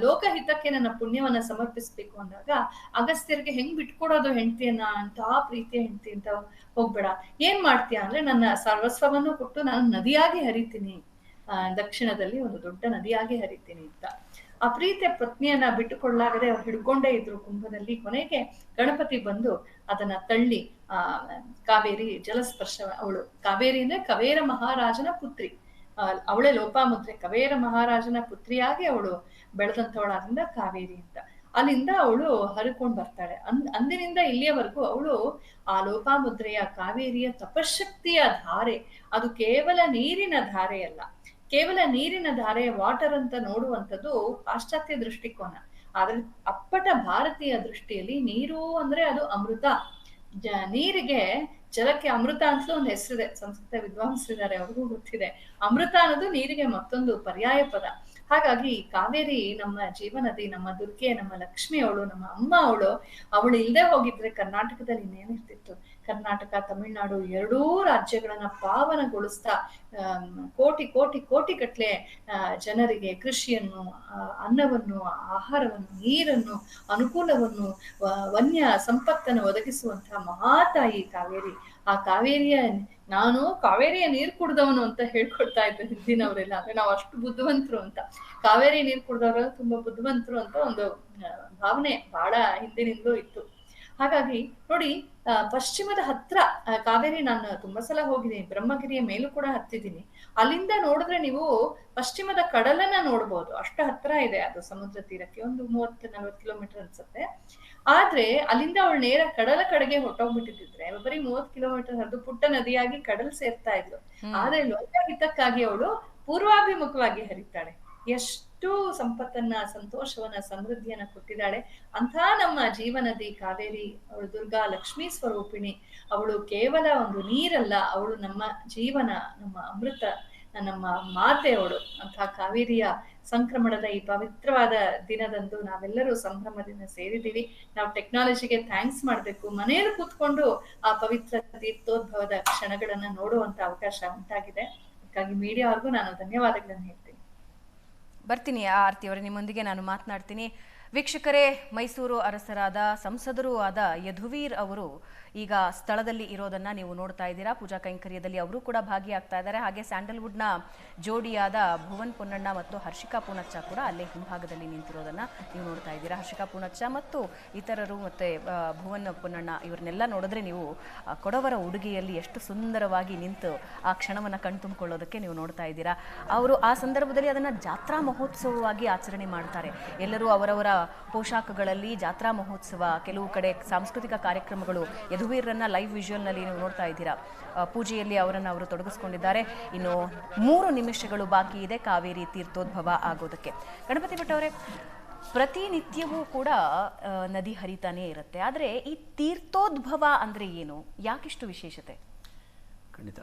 ಲೋಕಹಿತಕ್ಕೆ ನನ್ನ ಪುಣ್ಯವನ್ನ ಸಮರ್ಪಿಸ್ಬೇಕು ಅಂದಾಗ ಅಗಸ್ತ್ಯರಿಗೆ ಹೆಂಗ್ ಬಿಟ್ಕೊಡೋದು ಹೆಂಡತಿಯನ್ನ, ಅಂತ ಪ್ರೀತಿಯ ಹೆಂಡತಿ ಅಂತ ಹೋಗ್ಬೇಡ, ಏನ್ ಮಾಡ್ತೀಯ ಅಂದ್ರೆ ನನ್ನ ಸರ್ವಸ್ವವನ್ನು ಕೊಟ್ಟು ನಾನು ನದಿಯಾಗಿ ಹರಿತೀನಿ, ದಕ್ಷಿಣದಲ್ಲಿ ಒಂದು ದೊಡ್ಡ ನದಿಯಾಗಿ ಹರಿತೀನಿ ಅಂತ. ಆ ಪ್ರೀತಿಯ ಪತ್ನಿಯನ್ನ ಬಿಟ್ಟುಕೊಳ್ಳಾಗದೆ ಅವ್ರು ಹಿಡ್ಕೊಂಡೇ ಇದ್ರು ಕುಂಭದಲ್ಲಿ. ಕೊನೆಗೆ ಗಣಪತಿ ಬಂದು ಅದನ್ನ ತಳ್ಳಿ ಕಾವೇರಿ ಜಲಸ್ಪರ್ಶ, ಅವಳು ಕಾವೇರಿ ಅಂದ್ರೆ ಕವೇರ ಮಹಾರಾಜನ ಪುತ್ರಿ, ಅವಳೇ ಲೋಪಾಮುದ್ರೆ, ಕವೇರ ಮಹಾರಾಜನ ಪುತ್ರಿಯಾಗಿ ಅವಳು ಬೆಳೆದಂಥವಳಾದ್ರಿಂದ ಕಾವೇರಿ ಅಂತ. ಅಲ್ಲಿಂದ ಅವಳು ಹರಿಕೊಂಡ್ ಬರ್ತಾಳೆ. ಅಂದಿನಿಂದ ಇಲ್ಲಿಯವರೆಗೂ ಅವಳು ಆ ಲೋಪಾಮುದ್ರೆಯ ಕಾವೇರಿಯ ತಪಶಕ್ತಿಯ ಧಾರೆ. ಅದು ಕೇವಲ ನೀರಿನ ಧಾರೆ ಅಲ್ಲ, ಕೇವಲ ನೀರಿನ ಧಾರೆ, ವಾಟರ್ ಅಂತ ನೋಡುವಂಥದ್ದು ಪಾಶ್ಚಾತ್ಯ ದೃಷ್ಟಿಕೋನ. ಆದ್ರೆ ಅಪ್ಪಟ ಭಾರತೀಯ ದೃಷ್ಟಿಯಲ್ಲಿ ನೀರು ಅಂದ್ರೆ ಅದು ಅಮೃತ. ನೀರಿಗೆ, ಜಲಕ್ಕೆ ಅಮೃತ ಅಂತಲೂ ಒಂದು ಹೆಸರಿದೆ. ಸಂಸ್ಕೃತ ವಿದ್ವಾಂಸರಿದ್ದಾರೆ, ಅವ್ರಿಗೂ ಗೊತ್ತಿದೆ. ಅಮೃತ ಅನ್ನೋದು ನೀರಿಗೆ ಮತ್ತೊಂದು ಪರ್ಯಾಯ ಪದ. ಹಾಗಾಗಿ ಕಾವೇರಿ ನಮ್ಮ ಜೀವನದಿ, ನಮ್ಮ ದುರ್ಗೆ, ನಮ್ಮ ಲಕ್ಷ್ಮಿ ಅವಳು, ನಮ್ಮ ಅಮ್ಮ ಅವಳು. ಅವಳು ಇಲ್ಲದೆ ಹೋಗಿದ್ರೆ ಕರ್ನಾಟಕದಲ್ಲಿ ಇನ್ನೇನಿರ್ತಿತ್ತು? ಕರ್ನಾಟಕ, ತಮಿಳುನಾಡು ಎರಡೂ ರಾಜ್ಯಗಳನ್ನ ಪಾವನಗೊಳಿಸ್ತಾ ಕೋಟಿ ಕೋಟಿ ಕೋಟಿ ಗಟ್ಲೆ ಜನರಿಗೆ ಕೃಷಿಯನ್ನು, ಅನ್ನವನ್ನು, ಆಹಾರವನ್ನು, ನೀರನ್ನು, ಅನುಕೂಲವನ್ನು, ವನ್ಯ ಸಂಪತ್ತನ್ನು ಒದಗಿಸುವಂತಹ ಮಹಾತಾಯಿ ಕಾವೇರಿ. ಆ ಕಾವೇರಿಯ, ನಾನು ಕಾವೇರಿಯ ನೀರು ಕುಡ್ದವನು ಅಂತ ಹೇಳ್ಕೊಡ್ತಾ ಇದ್ರು ಹಿಂದಿನವರೆಲ್ಲ. ಅಂದ್ರೆ ನಾವು ಅಷ್ಟು ಬುದ್ಧಿವಂತರು ಅಂತ, ಕಾವೇರಿ ನೀರು ಕುಡ್ದವರೆಲ್ಲ ತುಂಬಾ ಬುದ್ಧಿವಂತರು ಅಂತ ಒಂದು ಭಾವನೆ ಬಹಳ ಹಿಂದಿನಿಂದಲೂ ಇತ್ತು. ಹಾಗಾಗಿ ನೋಡಿ, ಪಶ್ಚಿಮದ ಹತ್ರ ಕಾವೇರಿ, ನಾನು ತುಂಬಾ ಸಲ ಹೋಗಿದ್ದೀನಿ, ಬ್ರಹ್ಮಗಿರಿಯ ಮೇಲೂ ಕೂಡ ಹತ್ತಿದ್ದೀನಿ. ಅಲ್ಲಿಂದ ನೋಡಿದ್ರೆ ನೀವು ಪಶ್ಚಿಮದ ಕಡಲನ್ನ ನೋಡ್ಬೋದು, ಅಷ್ಟು ಹತ್ರ ಇದೆ ಅದು ಸಮುದ್ರ ತೀರಕ್ಕೆ. ಒಂದು 30-40 ಕಿಲೋಮೀಟರ್ ಅನ್ಸುತ್ತೆ. ಆದ್ರೆ ಅಲ್ಲಿಂದ ಅವಳು ನೇರ ಕಡಲ ಕಡೆಗೆ ಹೊಟ್ಟೋಗ್ಬಿಟ್ಟಿದ್ರೆ ಬರೀ 30 ಕಿಲೋಮೀಟರ್ ಹರಿದು ಪುಟ್ಟ ನದಿಯಾಗಿ ಕಡಲ್ ಸೇರ್ತಾ ಇದ್ಲು. ಆದ್ರೆ ಲೋಕಹಿತಕ್ಕಾಗಿ ಅವಳು ಪೂರ್ವಾಭಿಮುಖವಾಗಿ ಹರಿತಾಳೆ. ಎಷ್ಟು ಎಷ್ಟು ಸಂಪತ್ತನ್ನ, ಸಂತೋಷವನ್ನ, ಸಮೃದ್ಧಿಯನ್ನ ಕೊಟ್ಟಿದ್ದಾಳೆ. ಅಂಥ ನಮ್ಮ ಜೀವನದಿ ಕಾವೇರಿ, ಅವಳು ದುರ್ಗಾ ಲಕ್ಷ್ಮೀ ಸ್ವರೂಪಿಣಿ. ಅವಳು ಕೇವಲ ಒಂದು ನೀರಲ್ಲ, ಅವಳು ನಮ್ಮ ಜೀವನ, ನಮ್ಮ ಅಮೃತ, ನಮ್ಮ ಮಾತೆ ಅವಳು. ಅಂಥ ಕಾವೇರಿಯ ಸಂಕ್ರಮಣದ ಈ ಪವಿತ್ರವಾದ ದಿನದಂದು ನಾವೆಲ್ಲರೂ ಸಂಭ್ರಮದಿಂದ ಸೇರಿದ್ದೀವಿ. ನಾವು ಟೆಕ್ನಾಲಜಿಗೆ ಥ್ಯಾಂಕ್ಸ್ ಮಾಡ್ಬೇಕು. ಮನೆಯಲ್ಲಿ ಕೂತ್ಕೊಂಡು ಆ ಪವಿತ್ರ ತೀರ್ಥೋದ್ಭವದ ಕ್ಷಣಗಳನ್ನ ನೋಡುವಂತ ಅವಕಾಶ ಉಂಟಾಗಿದೆ. ಅದಕ್ಕಾಗಿ ಮೀಡಿಯಾವ್ರಿಗೂ ನಾನು ಧನ್ಯವಾದಗಳನ್ನು ಹೇಳ್ತೀನಿ.
ಬರ್ತೀನಿ ಆರತಿ ಅವರೇ, ನಿಮ್ಮೊಂದಿಗೆ ನಾನು ಮಾತನಾಡ್ತೀನಿ. ವೀಕ್ಷಕರೇ, ಮೈಸೂರು ಅರಸರಾದ ಸಂಸದರೂ ಆದ ಯದುವೀರ್ ಅವರು ಈಗ ಸ್ಥಳದಲ್ಲಿ ಇರೋದನ್ನ ನೀವು ನೋಡ್ತಾ ಇದ್ದೀರಾ. ಪೂಜಾ ಕೈಂಕರ್ಯದಲ್ಲಿ ಅವರು ಕೂಡ ಭಾಗಿಯಾಗ್ತಾ ಇದ್ದಾರೆ. ಹಾಗೆ ಸ್ಯಾಂಡಲ್ವುಡ್ನ ಜೋಡಿಯಾದ ಭುವನ್ ಪೊನ್ನಣ್ಣ ಮತ್ತು ಹರ್ಷಿಕಾ ಪೂಣಚ್ಚ ಕೂಡ ಅಲ್ಲೇ ಹಿಂಭಾಗದಲ್ಲಿ ನಿಂತಿರೋದನ್ನ ನೀವು ನೋಡ್ತಾ ಇದ್ದೀರಾ. ಹರ್ಷಿಕಾ ಪೂಣಚ್ಚ ಮತ್ತು ಇತರರು ಮತ್ತೆ ಭುವನ್ ಪೊನ್ನಣ್ಣ ಇವರನ್ನೆಲ್ಲ ನೋಡಿದ್ರೆ ನೀವು ಕೊಡವರ ಉಡುಗೆಯಲ್ಲಿ ಎಷ್ಟು ಸುಂದರವಾಗಿ ನಿಂತು ಆ ಕ್ಷಣವನ್ನು ಕಣ್ತುಂಬಿಕೊಳ್ಳೋದಕ್ಕೆ ನೀವು ನೋಡ್ತಾ ಇದ್ದೀರಾ. ಅವರು ಆ ಸಂದರ್ಭದಲ್ಲಿ ಅದನ್ನು ಜಾತ್ರಾ ಮಹೋತ್ಸವವಾಗಿ ಆಚರಣೆ ಮಾಡ್ತಾರೆ. ಎಲ್ಲರೂ ಅವರವರ ಪೋಷಾಕಗಳಲ್ಲಿ ಜಾತ್ರಾ ಮಹೋತ್ಸವ, ಕೆಲವು ಕಡೆ ಸಾಂಸ್ಕೃತಿಕ ಕಾರ್ಯಕ್ರಮಗಳು. ಯದುವೀರನ್ನ ಲೈವ್ ವಿಜುವಲ್ನಲ್ಲಿ ನೀವು ನೋಡ್ತಾ ಇದ್ದೀರಾ. ಪೂಜೆಯಲ್ಲಿ ಅವರು ತೊಡಗಿಸ್ಕೊಂಡಿದ್ದಾರೆ. ಇನ್ನು 3 ನಿಮಿಷಗಳು ಬಾಕಿ ಇದೆ ಕಾವೇರಿ ತೀರ್ಥೋದ್ಭವ ಆಗೋದಕ್ಕೆ. ಗಣಪತಿ ಭಟ್ ಅವರೇ, ಪ್ರತಿನಿತ್ಯವೂ ಕೂಡ ನದಿ ಹರಿತಾನೇ ಇರುತ್ತೆ. ಆದರೆ ಈ ತೀರ್ಥೋದ್ಭವ ಅಂದರೆ ಏನು, ಯಾಕಿಷ್ಟು ವಿಶೇಷತೆ?
ಖಂಡಿತ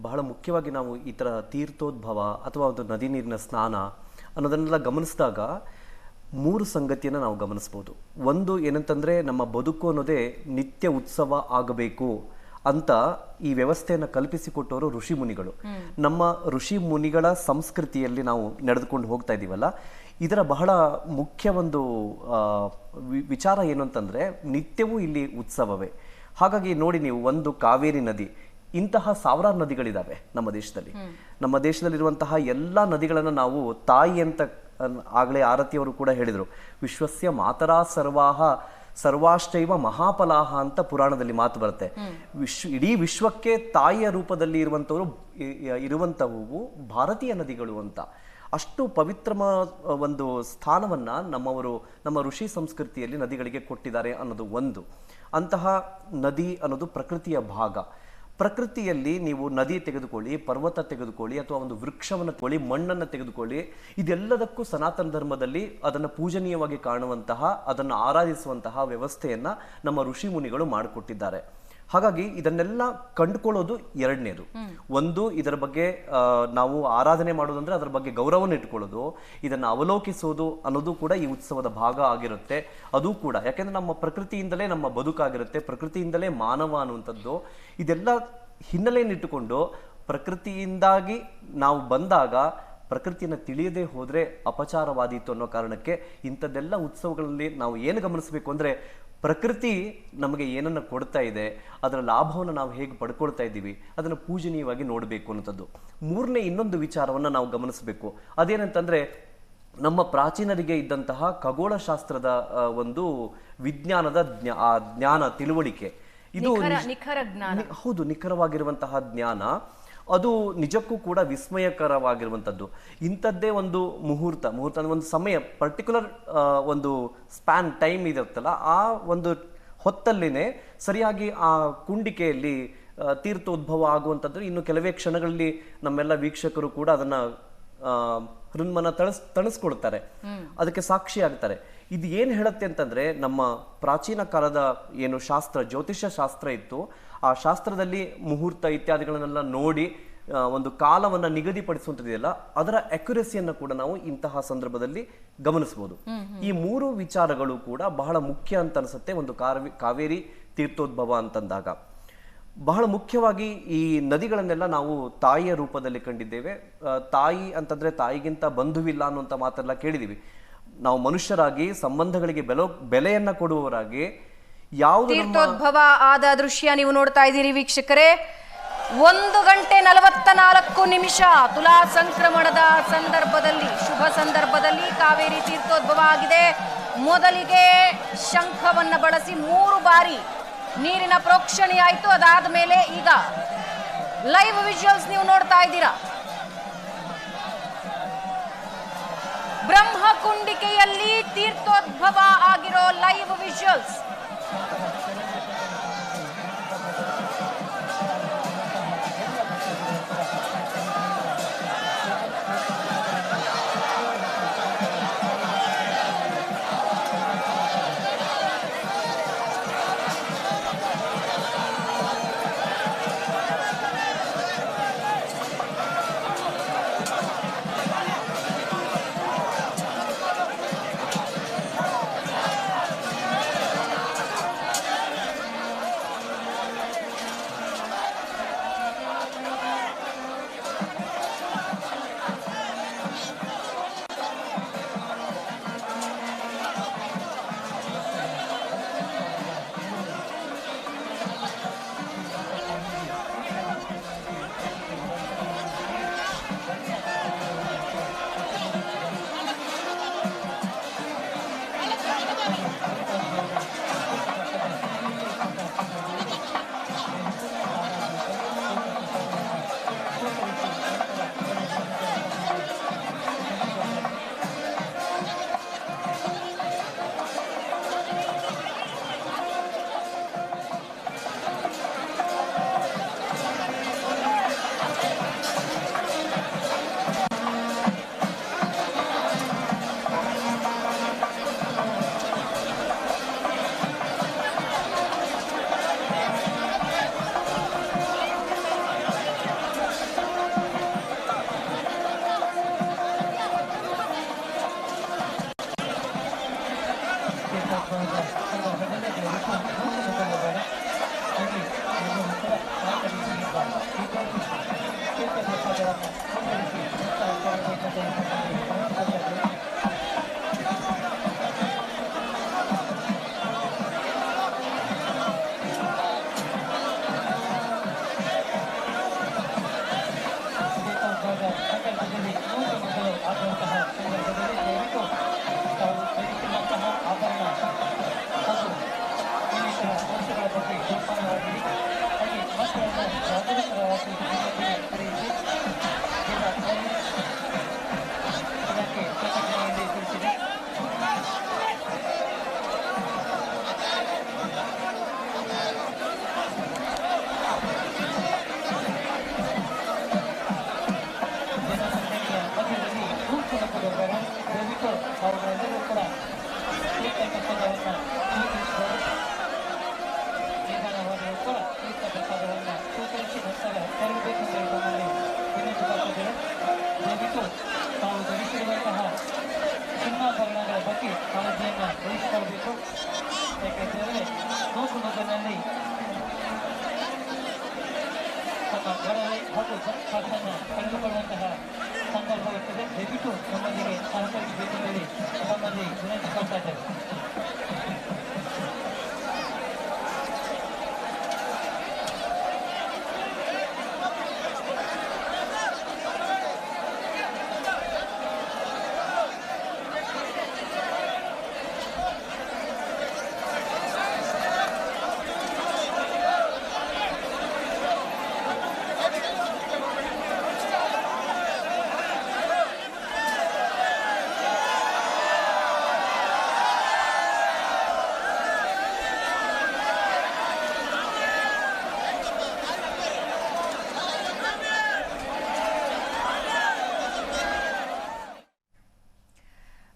ಬಹಳ ಮುಖ್ಯವಾಗಿ ನಾವು ಈ ಥರ ತೀರ್ಥೋದ್ಭವ ಅಥವಾ ಒಂದು ನದಿ ನೀರಿನ ಸ್ನಾನ ಅನ್ನೋದನ್ನೆಲ್ಲ ಗಮನಿಸಿದಾಗ 3 ಸಂಗತಿಯನ್ನು ನಾವು ಗಮನಿಸ್ಬೋದು. ಒಂದು ಏನಂತಂದರೆ, ನಮ್ಮ ಬದುಕು ಅನ್ನೋದೇ ನಿತ್ಯ ಉತ್ಸವ ಆಗಬೇಕು ಅಂತ ಈ ವ್ಯವಸ್ಥೆಯನ್ನು ಕಲ್ಪಿಸಿಕೊಟ್ಟವರು ಋಷಿ ಮುನಿಗಳು. ನಮ್ಮ ಋಷಿ ಮುನಿಗಳ ಸಂಸ್ಕೃತಿಯಲ್ಲಿ ನಾವು ನಡೆದುಕೊಂಡು ಹೋಗ್ತಾ ಇದ್ದೀವಲ್ಲ, ಇದರ ಬಹಳ ಮುಖ್ಯ ಒಂದು ವಿಚಾರ ಏನು ಅಂತಂದರೆ, ನಿತ್ಯವೂ ಇಲ್ಲಿ ಉತ್ಸವವೇ. ಹಾಗಾಗಿ ನೋಡಿ ನೀವು, ಒಂದು ಕಾವೇರಿ ನದಿ, ಇಂತಹ ಸಾವಿರಾರು ನದಿಗಳಿದ್ದಾವೆ ನಮ್ಮ ದೇಶದಲ್ಲಿ. ನಮ್ಮ ದೇಶದಲ್ಲಿರುವಂತಹ ಎಲ್ಲ ನದಿಗಳನ್ನು ನಾವು ತಾಯಿ ಅಂತ ಆಗಲೇ ಆರತಿಯವರು ಕೂಡ ಹೇಳಿದರು. ವಿಶ್ವಸ್ಯ ಮಾತರಾ ಸರ್ವಾಶ್ಚೈವ ಮಹಾಫಲಾಹ ಅಂತ ಪುರಾಣದಲ್ಲಿ ಮಾತು ಬರುತ್ತೆ. ಇಡೀ ವಿಶ್ವಕ್ಕೆ ತಾಯಿಯ ರೂಪದಲ್ಲಿ ಇರುವಂಥವು ಭಾರತೀಯ ನದಿಗಳು ಅಂತ. ಅಷ್ಟು ಪವಿತ್ರ ಒಂದು ಸ್ಥಾನವನ್ನು ನಮ್ಮ ಋಷಿ ಸಂಸ್ಕೃತಿಯಲ್ಲಿ ನದಿಗಳಿಗೆ ಕೊಟ್ಟಿದ್ದಾರೆ ಅನ್ನೋದು ಒಂದು. ಅಂತಹ ನದಿ ಅನ್ನೋದು ಪ್ರಕೃತಿಯ ಭಾಗ. ಪ್ರಕೃತಿಯಲ್ಲಿ ನೀವು ನದಿ ತೆಗೆದುಕೊಳ್ಳಿ, ಪರ್ವತ ತೆಗೆದುಕೊಳ್ಳಿ, ಅಥವಾ ಒಂದು ವೃಕ್ಷವನ್ನು ತಗೊಳ್ಳಿ, ಮಣ್ಣನ್ನು ತೆಗೆದುಕೊಳ್ಳಿ, ಇದೆಲ್ಲದಕ್ಕೂ ಸನಾತನ ಧರ್ಮದಲ್ಲಿ ಅದನ್ನು ಪೂಜನೀಯವಾಗಿ ಕಾಣುವಂತಹ, ಅದನ್ನು ಆರಾಧಿಸುವಂತಹ ವ್ಯವಸ್ಥೆಯನ್ನು ನಮ್ಮ ಋಷಿ ಮುನಿಗಳು ಮಾಡಿಕೊಟ್ಟಿದ್ದಾರೆ. ಹಾಗಾಗಿ ಇದನ್ನೆಲ್ಲ ಕಂಡುಕೊಳ್ಳೋದು ಎರಡನೇದು. ಒಂದು, ಇದರ ಬಗ್ಗೆ ನಾವು ಆರಾಧನೆ ಮಾಡೋದಂದ್ರೆ ಅದರ ಬಗ್ಗೆ ಗೌರವವನ್ನು ಇಟ್ಕೊಳ್ಳೋದು, ಇದನ್ನು ಅವಲೋಕಿಸೋದು ಅನ್ನೋದು ಕೂಡ ಈ ಉತ್ಸವದ ಭಾಗ ಆಗಿರುತ್ತೆ. ಅದು ಕೂಡ ಯಾಕೆಂದ್ರೆ ನಮ್ಮ ಪ್ರಕೃತಿಯಿಂದಲೇ ನಮ್ಮ ಬದುಕಾಗಿರುತ್ತೆ, ಪ್ರಕೃತಿಯಿಂದಲೇ ಮಾನವ ಅನ್ನುವಂಥದ್ದು. ಇದೆಲ್ಲ ಹಿನ್ನೆಲೆಯನ್ನಿಟ್ಟುಕೊಂಡು ಪ್ರಕೃತಿಯಿಂದಾಗಿ ನಾವು ಬಂದಾಗ ಪ್ರಕೃತಿಯನ್ನು ತಿಳಿಯದೇ ಹೋದರೆ ಅಪಚಾರವಾದೀತು ಅನ್ನೋ ಕಾರಣಕ್ಕೆ ಇಂಥದ್ದೆಲ್ಲ ಉತ್ಸವಗಳಲ್ಲಿ ನಾವು ಏನು ಗಮನಿಸಬೇಕು ಅಂದರೆ, ಪ್ರಕೃತಿ ನಮಗೆ ಏನನ್ನು ಕೊಡ್ತಾ ಇದೆ, ಅದರ ಲಾಭವನ್ನು ನಾವು ಹೇಗೆ ಪಡ್ಕೊಳ್ತಾ ಇದ್ದೀವಿ, ಅದನ್ನು ಪೂಜನೀಯವಾಗಿ ನೋಡಬೇಕು ಅನ್ನೋಂಥದ್ದು. ಮೂರನೇ ಇನ್ನೊಂದು ವಿಚಾರವನ್ನು ನಾವು ಗಮನಿಸಬೇಕು. ಅದೇನಂತಂದರೆ, ನಮ್ಮ ಪ್ರಾಚೀನರಿಗೆ ಇದ್ದಂತಹ ಖಗೋಳಶಾಸ್ತ್ರದ ಒಂದು ವಿಜ್ಞಾನದ ಜ್ಞಾನ, ತಿಳುವಳಿಕೆ, ಇದು ಹೌದು ನಿಖರವಾಗಿರುವಂತಹ ಜ್ಞಾನ. ಅದು ನಿಜಕ್ಕೂ ಕೂಡ ವಿಸ್ಮಯಕರವಾಗಿರುವಂಥದ್ದು. ಇಂಥದ್ದೇ ಒಂದು ಮುಹೂರ್ತ ಅಂದರೆ ಒಂದು ಸಮಯ, ಪರ್ಟಿಕ್ಯುಲರ್ ಒಂದು ಸ್ಪ್ಯಾನ್ ಟೈಮ್ ಇರುತ್ತಲ್ಲ, ಆ ಒಂದು ಹೊತ್ತಲ್ಲಿನೇ ಸರಿಯಾಗಿ ಆ ಕುಂಡಿಕೆಯಲ್ಲಿ ತೀರ್ಥೋದ್ಭವ ಆಗುವಂಥದ್ದು ಇನ್ನು ಕೆಲವೇ ಕ್ಷಣಗಳಲ್ಲಿ ನಮ್ಮೆಲ್ಲ ವೀಕ್ಷಕರು ಕೂಡ ಅದನ್ನ ಹೃನ್ಮನ ತಣಿಸ್ಕೊಳ್ತಾರೆ, ಅದಕ್ಕೆ ಸಾಕ್ಷಿ ಆಗ್ತಾರೆ. ಇದು ಏನು ಹೇಳುತ್ತೆ ಅಂತಂದ್ರೆ, ನಮ್ಮ ಪ್ರಾಚೀನ ಕಾಲದ ಏನು ಶಾಸ್ತ್ರ, ಜ್ಯೋತಿಷ್ಯ ಶಾಸ್ತ್ರ ಇತ್ತು, ಆ ಶಾಸ್ತ್ರದಲ್ಲಿ ಮುಹೂರ್ತ ಇತ್ಯಾದಿಗಳನ್ನೆಲ್ಲ ನೋಡಿ ಒಂದು ಕಾಲವನ್ನು ನಿಗದಿಪಡಿಸುವಂಥದ್ದಿದೆಯಲ್ಲ, ಅದರ ಅಕ್ಯುರಸಿಯನ್ನು ಕೂಡ ನಾವು ಇಂತಹ ಸಂದರ್ಭದಲ್ಲಿ ಗಮನಿಸಬಹುದು. ಈ 3 ವಿಚಾರಗಳು ಕೂಡ ಬಹಳ ಮುಖ್ಯ ಅಂತ ಅನಿಸುತ್ತೆ ಒಂದು ಕಾವೇರಿ ತೀರ್ಥೋದ್ಭವ ಅಂತಂದಾಗ. ಬಹಳ ಮುಖ್ಯವಾಗಿ ಈ ನದಿಗಳನ್ನೆಲ್ಲ ನಾವು ತಾಯಿಯ ರೂಪದಲ್ಲಿ ಕಂಡಿದ್ದೇವೆ. ತಾಯಿ ಅಂತಂದ್ರೆ ತಾಯಿಗಿಂತ ಬಂಧುವಿಲ್ಲ ಅನ್ನುವಂಥ ಮಾತೆಲ್ಲ ಕೇಳಿದೀವಿ. ನಾವು ಮನುಷ್ಯರಾಗಿ ಸಂಬಂಧಗಳಿಗೆ ಬೆಲೆಯನ್ನ ಕೊಡುವವರಾಗಿ ಯಾವುದು
ತೀರ್ಥೋದ್ಭವ ಆದ ದೃಶ್ಯ ನೀವು ನೋಡ್ತಾ ಇದ್ದೀರಿ ವೀಕ್ಷಕರೇ. 1 ಗಂಟೆ 44 ನಿಮಿಷ ತುಲಾ ಸಂಕ್ರಮಣದ ಸಂದರ್ಭದಲ್ಲಿ, ಶುಭ ಸಂದರ್ಭದಲ್ಲಿ ಕಾವೇರಿ ತೀರ್ಥೋದ್ಭವ ಆಗಿದೆ. ಮೊದಲಿಗೆ ಶಂಖವನ್ನ ಬಳಸಿ 3 ಬಾರಿ ನೀರಿನ ಪ್ರೋಕ್ಷಣೆ ಆಯಿತು. ಅದಾದ ಮೇಲೆ ಈಗ ಲೈವ್ ವಿಜುವಲ್ಸ್ ನೀವು ನೋಡ್ತಾ ಇದ್ದೀರಾ. ಬ್ರಹ್ಮಕುಂಡಿಕೆಯಲ್ಲಿ ತೀರ್ಥೋದ್ಭವ ಆಗಿರೋ ಲೈವ್ ವಿಜುವಲ್ಸ್.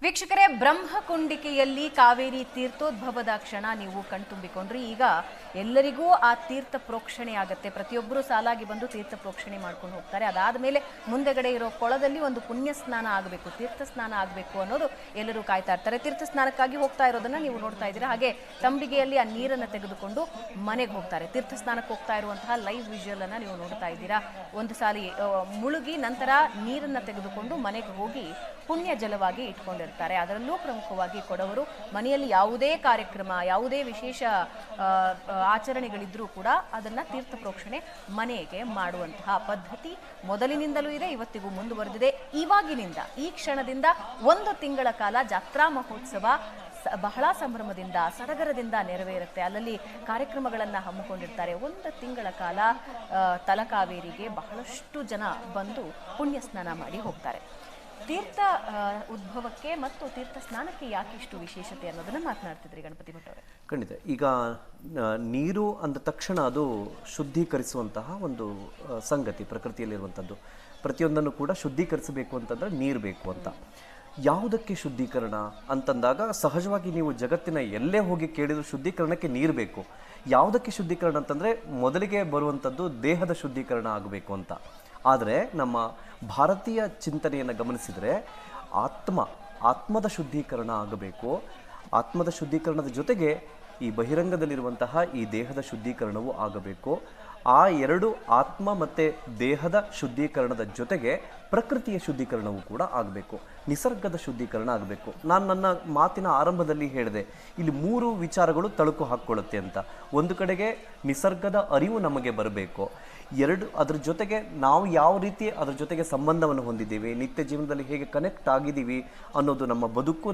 ವೀಕ್ಷಕರೇ, ಬ್ರಹ್ಮಕುಂಡಿಕೆಯಲ್ಲಿ ಕಾವೇರಿ ತೀರ್ಥೋದ್ಭವದ ಕ್ಷಣ ನೀವು ಕಣ್ತುಂಬಿಕೊಂಡ್ರಿ. ಈಗ ಎಲ್ಲರಿಗೂ ಆ ತೀರ್ಥ ಪ್ರೋಕ್ಷಣೆ ಆಗುತ್ತೆ. ಪ್ರತಿಯೊಬ್ಬರು ಸಾಲಾಗಿ ಬಂದು ತೀರ್ಥ ಪ್ರೋಕ್ಷಣೆ ಮಾಡ್ಕೊಂಡು ಹೋಗ್ತಾರೆ. ಅದಾದ ಮೇಲೆ ಮುಂದೆಗಡೆ ಇರೋ ಕೊಳದಲ್ಲಿ ಒಂದು ಪುಣ್ಯ ಸ್ನಾನ ಆಗಬೇಕು, ತೀರ್ಥ ಸ್ನಾನ ಆಗಬೇಕು ಅನ್ನೋದು ಎಲ್ಲರೂ ಕಾಯ್ತಾ ಇರ್ತಾರೆ. ತೀರ್ಥ ಸ್ನಾನಕ್ಕಾಗಿ ಹೋಗ್ತಾ ಇರೋದನ್ನ ನೀವು ನೋಡ್ತಾ ಇದ್ದೀರಾ. ಹಾಗೆ ತಂಬಿಗೆಯಲ್ಲಿ ಆ ನೀರನ್ನು ತೆಗೆದುಕೊಂಡು ಮನೆಗೆ ಹೋಗ್ತಾರೆ. ತೀರ್ಥ ಸ್ನಾನಕ್ಕೆ ಹೋಗ್ತಾ ಇರುವಂತಹ ಲೈವ್ ವಿಜುವಲ್ ಅನ್ನ ನೀವು ನೋಡ್ತಾ ಇದ್ದೀರಾ. ಒಂದು ಸಾಲಿ ಮುಳುಗಿ ನಂತರ ನೀರನ್ನ ತೆಗೆದುಕೊಂಡು ಮನೆಗೆ ಹೋಗಿ ಪುಣ್ಯ ಜಲವಾಗಿ ಇಟ್ಕೊಂಡಿರ್ತಾರೆ. ಅದರಲ್ಲೂ ಪ್ರಮುಖವಾಗಿ ಕೊಡವರು ಮನೆಯಲ್ಲಿ ಯಾವುದೇ ಕಾರ್ಯಕ್ರಮ, ಯಾವುದೇ ವಿಶೇಷ ಆಚರಣೆಗಳಿದ್ರೂ ಕೂಡ ಅದನ್ನ ತೀರ್ಥ ಪ್ರೋಕ್ಷಣೆ ಮನೆಗೆ ಮಾಡುವಂತಹ ಪದ್ಧತಿ ಮೊದಲಿನಿಂದಲೂ ಇದೆ, ಇವತ್ತಿಗೂ ಮುಂದುವರೆದಿದೆ. ಇವಾಗಿನಿಂದ, ಈ ಕ್ಷಣದಿಂದ 1 ತಿಂಗಳ ಕಾಲ ಜಾತ್ರಾ ಮಹೋತ್ಸವ ಬಹಳ ಸಂಭ್ರಮದಿಂದ, ಸಡಗರದಿಂದ ನೆರವೇರುತ್ತೆ. ಅಲ್ಲಲ್ಲಿ ಕಾರ್ಯಕ್ರಮಗಳನ್ನು ಹಮ್ಮಿಕೊಂಡಿರ್ತಾರೆ. 1 ತಿಂಗಳ ಕಾಲ ತಲಕಾವೇರಿಗೆ ಬಹಳಷ್ಟು ಜನ ಬಂದು ಪುಣ್ಯ ಸ್ನಾನ ಮಾಡಿ ಹೋಗ್ತಾರೆ. ತೀರ್ಥ ಉದ್ಭವಕ್ಕೆ ಮತ್ತು ತೀರ್ಥ ಸ್ನಾನಕ್ಕೆ ಯಾಕೆ ಇಷ್ಟು ವಿಶೇಷತೆ ಅನ್ನೋದನ್ನ ಮಾತನಾಡ್ತಿದ್ರಿ ಗಣಪತಿ ಭಟ್ ಅವರೇ.
ಖಂಡಿತ. ಈಗ ನೀರು ಅಂದ ತಕ್ಷಣ ಅದು ಶುದ್ಧೀಕರಿಸುವಂತಹ ಒಂದು ಸಂಗತಿ ಪ್ರಕೃತಿಯಲ್ಲಿರುವಂಥದ್ದು. ಪ್ರತಿಯೊಂದನ್ನು ಕೂಡ ಶುದ್ಧೀಕರಿಸಬೇಕು ಅಂತಂದ್ರೆ ನೀರು ಬೇಕು ಅಂತ. ಯಾವುದಕ್ಕೆ ಶುದ್ಧೀಕರಣ ಅಂತಂದಾಗ ಸಹಜವಾಗಿ ನೀವು ಜಗತ್ತಿನ ಎಲ್ಲೇ ಹೋಗಿ ಕೇಳಿದ್ರು ಶುದ್ಧೀಕರಣಕ್ಕೆ ನೀರು ಬೇಕು. ಯಾವುದಕ್ಕೆ ಶುದ್ಧೀಕರಣ ಅಂತಂದರೆ ಮೊದಲಿಗೆ ಬರುವಂಥದ್ದು ದೇಹದ ಶುದ್ಧೀಕರಣ ಆಗಬೇಕು ಅಂತ. ಆದರೆ ನಮ್ಮ ಭಾರತೀಯ ಚಿಂತನೆಯನ್ನು ಗಮನಿಸಿದರೆ ಆತ್ಮದ ಶುದ್ಧೀಕರಣ ಆಗಬೇಕು. ಆತ್ಮದ ಶುದ್ಧೀಕರಣದ ಜೊತೆಗೆ ಈ ಬಹಿರಂಗದಲ್ಲಿರುವಂತಹ ಈ ದೇಹದ ಶುದ್ಧೀಕರಣವೂ ಆಗಬೇಕು. ಆ ಎರಡು ಆತ್ಮ ಮತ್ತು ದೇಹದ ಶುದ್ಧೀಕರಣದ ಜೊತೆಗೆ ಪ್ರಕೃತಿಯ ಶುದ್ಧೀಕರಣವೂ ಕೂಡ ಆಗಬೇಕು, ನಿಸರ್ಗದ ಶುದ್ಧೀಕರಣ ಆಗಬೇಕು. ನಾನು ನನ್ನ ಮಾತಿನ ಆರಂಭದಲ್ಲಿ ಹೇಳಿದೆ, ಇಲ್ಲಿ 3 ವಿಚಾರಗಳು ತಳುಕು ಹಾಕ್ಕೊಳ್ಳುತ್ತೆ ಅಂತ. ಒಂದು ಕಡೆಗೆ ನಿಸರ್ಗದ ಅರಿವು ನಮಗೆ ಬರಬೇಕು, ಅದ್ರ ಜೊತೆಗೆ ನಾವು ಯಾವ ರೀತಿ ಅದ್ರ ಜೊತೆಗೆ ಸಂಬಂಧವನ್ನು ಹೊಂದಿದ್ದೀವಿ, ನಿತ್ಯ ಜೀವನದಲ್ಲಿ ಹೇಗೆ ಕನೆಕ್ಟ್ ಆಗಿದ್ದೀವಿ ಅನ್ನೋದು, ನಮ್ಮ ಬದುಕು,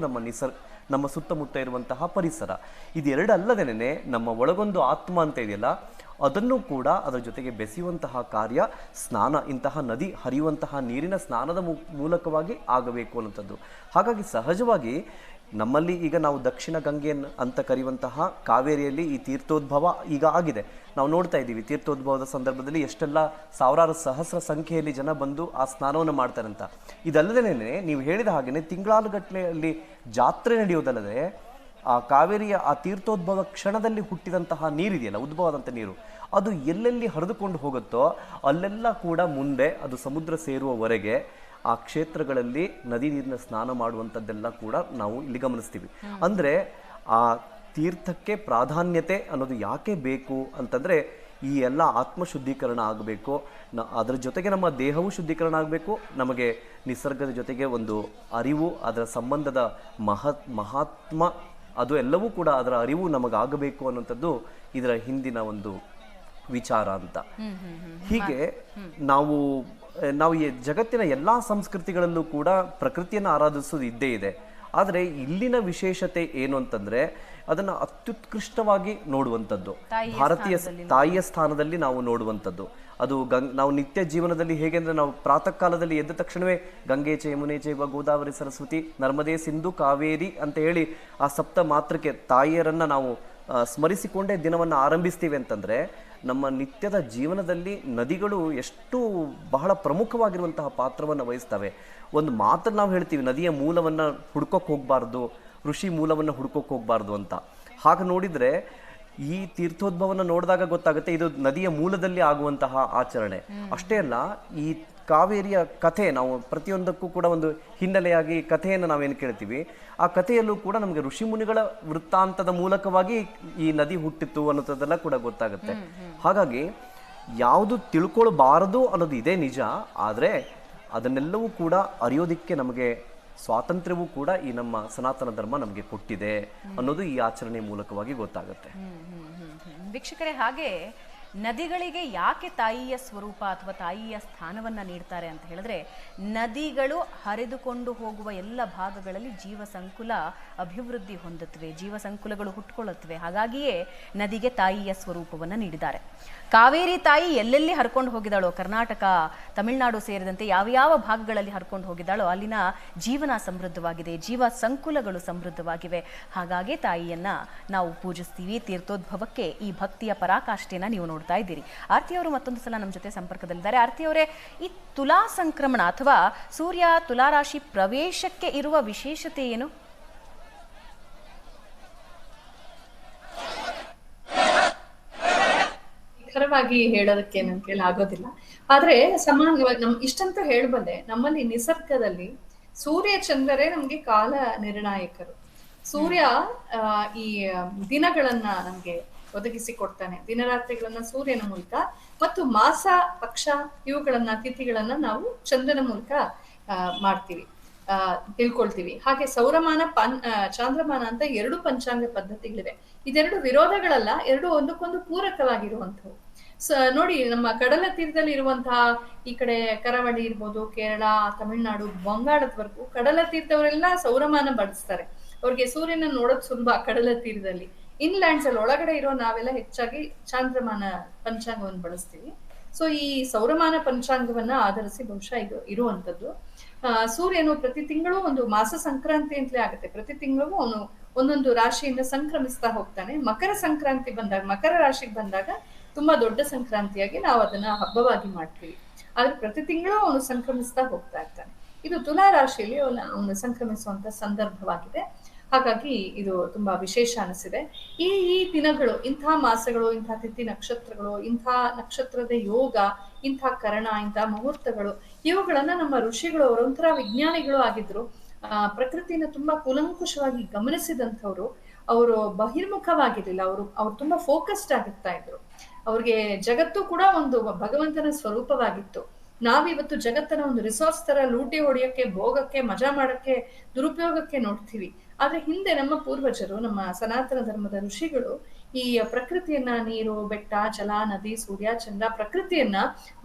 ನಮ್ಮ ಸುತ್ತಮುತ್ತ ಇರುವಂತಹ ಪರಿಸರ, ಇದೆರಡು ಅಲ್ಲದೇನೆ ನಮ್ಮ ಒಳಗೊಂದು ಆತ್ಮ ಅಂತ ಇದೆಯಲ್ಲ, ಅದನ್ನು ಕೂಡ ಅದರ ಜೊತೆಗೆ ಬೆಸೆಯುವಂತಹ ಕಾರ್ಯ ಸ್ನಾನ, ಇಂತಹ ನದಿ ಹರಿಯುವಂತಹ ನೀರಿನ ಸ್ನಾನದ ಮೂಲಕವಾಗಿ ಆಗಬೇಕು ಅನ್ನುವಂಥದ್ದು. ಹಾಗಾಗಿ ಸಹಜವಾಗಿ ನಮ್ಮಲ್ಲಿ ಈಗ ನಾವು ದಕ್ಷಿಣ ಗಂಗೆ ಅಂತ ಕರೆಯುವಂತಹ ಕಾವೇರಿಯಲ್ಲಿ ಈ ತೀರ್ಥೋದ್ಭವ ಈಗ ಆಗಿದೆ. ನಾವು ನೋಡ್ತಾ ಇದ್ದೀವಿ ತೀರ್ಥೋದ್ಭವದ ಸಂದರ್ಭದಲ್ಲಿ ಎಷ್ಟೆಲ್ಲ ಸಾವಿರಾರು ಸಹಸ್ರ ಸಂಖ್ಯೆಯಲ್ಲಿ ಜನ ಬಂದು ಆ ಸ್ನಾನವನ್ನು ಮಾಡ್ತಾರೆ ಅಂತ. ಇದಲ್ಲದೇನೆ ನೀವು ಹೇಳಿದ ಹಾಗೆಯೇ ತಿಂಗಳಾನುಗಟ್ಟಲೆಯಲ್ಲಿ ಜಾತ್ರೆ ನಡೆಯೋದಲ್ಲದೆ ಆ ಕಾವೇರಿಯ ಆ ತೀರ್ಥೋದ್ಭವ ಕ್ಷಣದಲ್ಲಿ ಹುಟ್ಟಿದಂತಹ ನೀರಿದೆಯಲ್ಲ, ಉದ್ಭವದಂಥ ನೀರು, ಅದು ಎಲ್ಲೆಲ್ಲಿ ಹರಿದುಕೊಂಡು ಹೋಗುತ್ತೋ ಅಲ್ಲೆಲ್ಲ ಕೂಡ ಮುಂದೆ ಅದು ಸಮುದ್ರ ಸೇರುವವರೆಗೆ ಆ ಕ್ಷೇತ್ರಗಳಲ್ಲಿ ನದಿ ನೀರಿನ ಸ್ನಾನ ಮಾಡುವಂಥದ್ದೆಲ್ಲ ಕೂಡ ನಾವು ಇಲ್ಲಿ ಗಮನಿಸ್ತೀವಿ. ಅಂದರೆ ಆ ತೀರ್ಥಕ್ಕೆ ಪ್ರಾಧಾನ್ಯತೆ ಅನ್ನೋದು ಯಾಕೆ ಬೇಕು ಅಂತಂದರೆ, ಈ ಎಲ್ಲ ಆತ್ಮ ಶುದ್ಧೀಕರಣ ಆಗಬೇಕು, ಅದರ ಜೊತೆಗೆ ನಮ್ಮ ದೇಹವೂ ಶುದ್ಧೀಕರಣ ಆಗಬೇಕು, ನಮಗೆ ನಿಸರ್ಗದ ಜೊತೆಗೆ ಒಂದು ಅರಿವು, ಅದರ ಸಂಬಂಧದ ಮಹಾತ್ಮ ಅದು ಎಲ್ಲವೂ ಕೂಡ ಅದರ ಅರಿವು ನಮಗಾಗಬೇಕು ಅನ್ನುವಂಥದ್ದು ಇದರ ಹಿಂದಿನ ಒಂದು ವಿಚಾರ ಅಂತ. ಹೀಗೆ ನಾವು ಈ ಜಗತ್ತಿನ ಎಲ್ಲ ಸಂಸ್ಕೃತಿಗಳಲ್ಲೂ ಕೂಡ ಪ್ರಕೃತಿಯನ್ನು ಆರಾಧಿಸೋದು ಇದ್ದೇ ಇದೆ. ಆದರೆ ಇಲ್ಲಿನ ವಿಶೇಷತೆ ಏನು ಅಂತಂದರೆ, ಅದನ್ನು ಅತ್ಯುತ್ಕೃಷ್ಟವಾಗಿ ನೋಡುವಂಥದ್ದು, ಭಾರತೀಯ ತಾಯಿಯ ಸ್ಥಾನದಲ್ಲಿ ನಾವು ನೋಡುವಂಥದ್ದು. ಅದು ನಾವು ನಿತ್ಯ ಜೀವನದಲ್ಲಿ ಹೇಗೆ ಅಂದರೆ, ನಾವು ಪ್ರಾತಃ ಕಾಲದಲ್ಲಿ ಎದ್ದ ತಕ್ಷಣವೇ ಗಂಗೆ ಚ ಯಮುನೆ ಚೈವ ಗೋದಾವರಿ ಸರಸ್ವತಿ ನರ್ಮದೆ ಸಿಂಧು ಕಾವೇರಿ ಅಂತ ಹೇಳಿ ಆ ಸಪ್ತ ಮಾತ್ರಕ್ಕೆ ತಾಯಿಯರನ್ನು ನಾವು ಸ್ಮರಿಸಿಕೊಂಡೇ ದಿನವನ್ನು ಆರಂಭಿಸ್ತೀವಿ ಅಂತಂದರೆ, ನಮ್ಮ ನಿತ್ಯದ ಜೀವನದಲ್ಲಿ ನದಿಗಳು ಎಷ್ಟು ಬಹಳ ಪ್ರಮುಖವಾಗಿರುವಂತಹ ಪಾತ್ರವನ್ನು ವಹಿಸ್ತವೆ. ಒಂದು ಮಾತನ್ನು ನಾವು ಹೇಳ್ತೀವಿ, ನದಿಯ ಮೂಲವನ್ನು ಹುಡ್ಕೋಕ್ಕೆ ಹೋಗಬಾರ್ದು, ಋಷಿ ಮೂಲವನ್ನು ಹುಡ್ಕೋಕ್ಕೆ ಹೋಗಬಾರ್ದು ಅಂತ. ಹಾಗೆ ನೋಡಿದರೆ ಈ ತೀರ್ಥೋದ್ಭವನ ನೋಡಿದಾಗ ಗೊತ್ತಾಗುತ್ತೆ ಇದು ನದಿಯ ಮೂಲದಲ್ಲಿ ಆಗುವಂತಹ ಆಚರಣೆ. ಅಷ್ಟೇ ಅಲ್ಲ, ಈ ಕಾವೇರಿಯ ಕಥೆ, ನಾವು ಪ್ರತಿಯೊಂದಕ್ಕೂ ಕೂಡ ಒಂದು ಹಿನ್ನೆಲೆಯಾಗಿ ಕಥೆಯನ್ನು ನಾವೇನು ಕೇಳ್ತೀವಿ, ಆ ಕಥೆಯಲ್ಲೂ ಕೂಡ ನಮಗೆ ಋಷಿಮುನಿಗಳ ವೃತ್ತಾಂತದ ಮೂಲಕವಾಗಿ ಈ ನದಿ ಹುಟ್ಟಿತ್ತು ಅನ್ನೋದೆಲ್ಲ ಕೂಡ ಗೊತ್ತಾಗುತ್ತೆ. ಹಾಗಾಗಿ ಯಾವುದು ತಿಳ್ಕೊಳ್ಬಾರದು ಅನ್ನೋದು ಇದೇ ನಿಜ, ಆದರೆ ಅದನ್ನೆಲ್ಲವೂ ಕೂಡ ಅರಿಯೋದಿಕ್ಕೆ ನಮಗೆ ಸ್ವಾತಂತ್ರ್ಯವೂ ಕೂಡ ಈ ನಮ್ಮ ಸನಾತನ ಧರ್ಮ ನಮಗೆ ಕೊಟ್ಟಿದೆ ಅನ್ನೋದು ಈ ಆಚರಣೆ ಮೂಲಕವಾಗಿ ಗೊತ್ತಾಗುತ್ತೆ.
ವೀಕ್ಷಕರೇ, ಹಾಗೆ ನದಿಗಳಿಗೆ ಯಾಕೆ ತಾಯಿಯ ಸ್ವರೂಪ ಅಥವಾ ತಾಯಿಯ ಸ್ಥಾನವನ್ನು ನೀಡ್ತಾರೆ ಅಂತ ಹೇಳಿದ್ರೆ, ನದಿಗಳು ಹರಿದುಕೊಂಡು ಹೋಗುವ ಎಲ್ಲ ಭಾಗಗಳಲ್ಲಿ ಜೀವ ಸಂಕುಲ ಅಭಿವೃದ್ಧಿ ಹೊಂದುತ್ತವೆ, ಜೀವ ಸಂಕುಲಗಳು ಹುಟ್ಟುಕೊಳ್ಳುತ್ತವೆ. ಹಾಗಾಗಿಯೇ ನದಿಗೆ ತಾಯಿಯ ಸ್ವರೂಪವನ್ನು ನೀಡಿದ್ದಾರೆ. ಕಾವೇರಿ ತಾಯಿ ಎಲ್ಲೆಲ್ಲಿ ಹರ್ಕೊಂಡು ಹೋಗಿದ್ದಾಳೋ, ಕರ್ನಾಟಕ, ತಮಿಳುನಾಡು ಸೇರಿದಂತೆ ಯಾವ ಭಾಗಗಳಲ್ಲಿ ಹರ್ಕೊಂಡು ಹೋಗಿದ್ದಾಳೋ ಅಲ್ಲಿನ ಜೀವನ ಸಮೃದ್ಧವಾಗಿದೆ, ಜೀವ ಸಂಕುಲಗಳು ಸಮೃದ್ಧವಾಗಿವೆ. ಹಾಗಾಗಿ ತಾಯಿಯನ್ನ ನಾವು ಪೂಜಿಸ್ತೀವಿ. ತೀರ್ಥೋದ್ಭವಕ್ಕೆ ಈ ಭಕ್ತಿಯ ಪರಾಕಾಷ್ಠೆಯನ್ನು ನೀವು ನೋಡ್ತಾ ಇದ್ದೀರಿ. ಆರ್ತಿಯವರು ಮತ್ತೊಂದು ಸಲ ನಮ್ಮ ಜೊತೆ ಸಂಪರ್ಕದಲ್ಲಿದ್ದಾರೆ. ಆರ್ತಿಯವರೇ, ಈ ತುಲಾ ಸಂಕ್ರಮಣ ಅಥವಾ ಸೂರ್ಯ ತುಲಾರಾಶಿ ಪ್ರವೇಶಕ್ಕೆ ಇರುವ ವಿಶೇಷತೆ ಏನು?
ನಿಖರವಾಗಿ ಹೇಳೋದಕ್ಕೆ ನನ್ ಕೈಲಿ ಆಗೋದಿಲ್ಲ. ಆದ್ರೆ ಸಾಮಾನ್ಯವಾಗಿ ಇಷ್ಟಂತೂ ಹೇಳ್ಬಲ್ಲೆ, ನಮ್ಮಲ್ಲಿ ನಿಸರ್ಗದಲ್ಲಿ ಸೂರ್ಯ ಚಂದ್ರರೇ ನಮ್ಗೆ ಕಾಲ ನಿರ್ಣಾಯಕರು. ಸೂರ್ಯ ಈ ದಿನಗಳನ್ನ ನಮ್ಗೆ ಒದಗಿಸಿ ಕೊಡ್ತಾನೆ, ದಿನರಾತ್ರಿಗಳನ್ನ ಸೂರ್ಯನ ಮೂಲಕ, ಮತ್ತು ಮಾಸ ಪಕ್ಷ ಇವುಗಳನ್ನ ತಿಥಿಗಳನ್ನ ನಾವು ಚಂದ್ರನ ಮೂಲಕ ಮಾಡ್ತೀವಿ, ತಿಳ್ಕೊಳ್ತೀವಿ. ಹಾಗೆ ಸೌರಮಾನ ಚಾಂದ್ರಮಾನ ಅಂತ 2 ಪಂಚಾಂಗ ಪದ್ಧತಿಗಳಿವೆ. ಇದೆರಡು ವಿರೋಧಗಳಲ್ಲ, ಎರಡು ಒಂದಕ್ಕೊಂದು ಪೂರಕವಾಗಿರುವಂಥವು. ನೋಡಿ, ನಮ್ಮ ಕಡಲ ತೀರದಲ್ಲಿ ಇರುವಂತಹ ಈ ಕಡೆ ಕರಾವಳಿ ಇರ್ಬೋದು, ಕೇರಳ, ತಮಿಳುನಾಡು, ಬಂಗಾಳದವರೆಗೂ ಕಡಲ ತೀರದವರೆಲ್ಲ ಸೌರಮಾನ ಬಳಸ್ತಾರೆ. ಅವ್ರಿಗೆ ಸೂರ್ಯನ ನೋಡೋದ್ ಸುಲಭ ಕಡಲ ತೀರದಲ್ಲಿ. ಇನ್ಲ್ಯಾಂಡ್ಸ್ ಅಲ್ಲಿ ಒಳಗಡೆ ಇರೋ ನಾವೆಲ್ಲ ಹೆಚ್ಚಾಗಿ ಚಾಂದ್ರಮಾನ ಪಂಚಾಂಗವನ್ನು ಬಳಸ್ತೀವಿ. ಸೊ ಈ ಸೌರಮಾನ ಪಂಚಾಂಗವನ್ನ ಆಧರಿಸಿ ಬಹುಶಃ ಇದು ಇರುವಂತದ್ದು. ಸೂರ್ಯನು ಪ್ರತಿ ತಿಂಗಳು ಒಂದು ಮಾಸ ಸಂಕ್ರಾಂತಿ ಅಂತಲೇ ಆಗುತ್ತೆ. ಪ್ರತಿ ತಿಂಗಳು ಅವನು ಒಂದೊಂದು ರಾಶಿಯಿಂದ ಸಂಕ್ರಮಿಸ್ತಾ ಹೋಗ್ತಾನೆ. ಮಕರ ಸಂಕ್ರಾಂತಿ ಬಂದಾಗ, ಮಕರ ರಾಶಿಗೆ ಬಂದಾಗ ತುಂಬಾ ದೊಡ್ಡ ಸಂಕ್ರಾಂತಿಯಾಗಿ ನಾವು ಅದನ್ನ ಹಬ್ಬವಾಗಿ ಮಾಡ್ತೀವಿ. ಆದ್ರೆ ಪ್ರತಿ ತಿಂಗಳು ಅವನು ಸಂಕ್ರಮಿಸ್ತಾ ಹೋಗ್ತಾ ಇರ್ತಾನೆ. ಇದು ತುಲಾ ರಾಶಿಯಲ್ಲಿ ಅವನು ಸಂಕ್ರಮಿಸುವಂತ ಸಂದರ್ಭವಾಗಿದೆ. ಹಾಗಾಗಿ ಇದು ತುಂಬಾ ವಿಶೇಷ ಅನಿಸಿದೆ. ಈ ದಿನಗಳು, ಇಂಥ ಮಾಸಗಳು, ಇಂಥ ತಿಥಿ ನಕ್ಷತ್ರಗಳು, ಇಂಥ ನಕ್ಷತ್ರದ ಯೋಗ, ಇಂಥ ಕರಣ, ಇಂಥ ಮುಹೂರ್ತಗಳು, ಇವುಗಳನ್ನ ನಮ್ಮ ಋಷಿಗಳು, ಅವರೊಂಥರ ವಿಜ್ಞಾನಿಗಳು ಆಗಿದ್ರು. ಪ್ರಕೃತಿನ ತುಂಬಾ ಕೂಲಂಕುಷವಾಗಿ ಗಮನಿಸಿದಂಥವ್ರು. ಅವರು ಬಹಿರ್ಮುಖವಾಗಿರ್ಲಿಲ್ಲ, ಅವ್ರು ತುಂಬಾ ಫೋಕಸ್ಡ್ ಆಗಿರ್ತಾ ಇದ್ರು. ಅವ್ರಿಗೆ ಜಗತ್ತು ಕೂಡ ಒಂದು ಭಗವಂತನ ಸ್ವರೂಪವಾಗಿತ್ತು. ನಾವಿವತ್ತು ಜಗತ್ತನ್ನ ಒಂದು ರಿಸೋರ್ಸ್ ತರ ಲೂಟಿ ಹೊಡೆಯಕ್ಕೆ, ಭೋಗಕ್ಕೆ, ಮಜಾ ಮಾಡಕ್ಕೆ, ದುರುಪಯೋಗಕ್ಕೆ ನೋಡ್ತೀವಿ. ಆದ್ರೆ ಹಿಂದೆ ನಮ್ಮ ಪೂರ್ವಜರು, ನಮ್ಮ ಸನಾತನ ಧರ್ಮದ ಋಷಿಗಳು ಈ ಪ್ರಕೃತಿಯನ್ನ, ನೀರು, ಬೆಟ್ಟ, ಜಲ, ನದಿ, ಸೂರ್ಯ, ಚಂದ್ರ, ಪ್ರಕೃತಿಯನ್ನ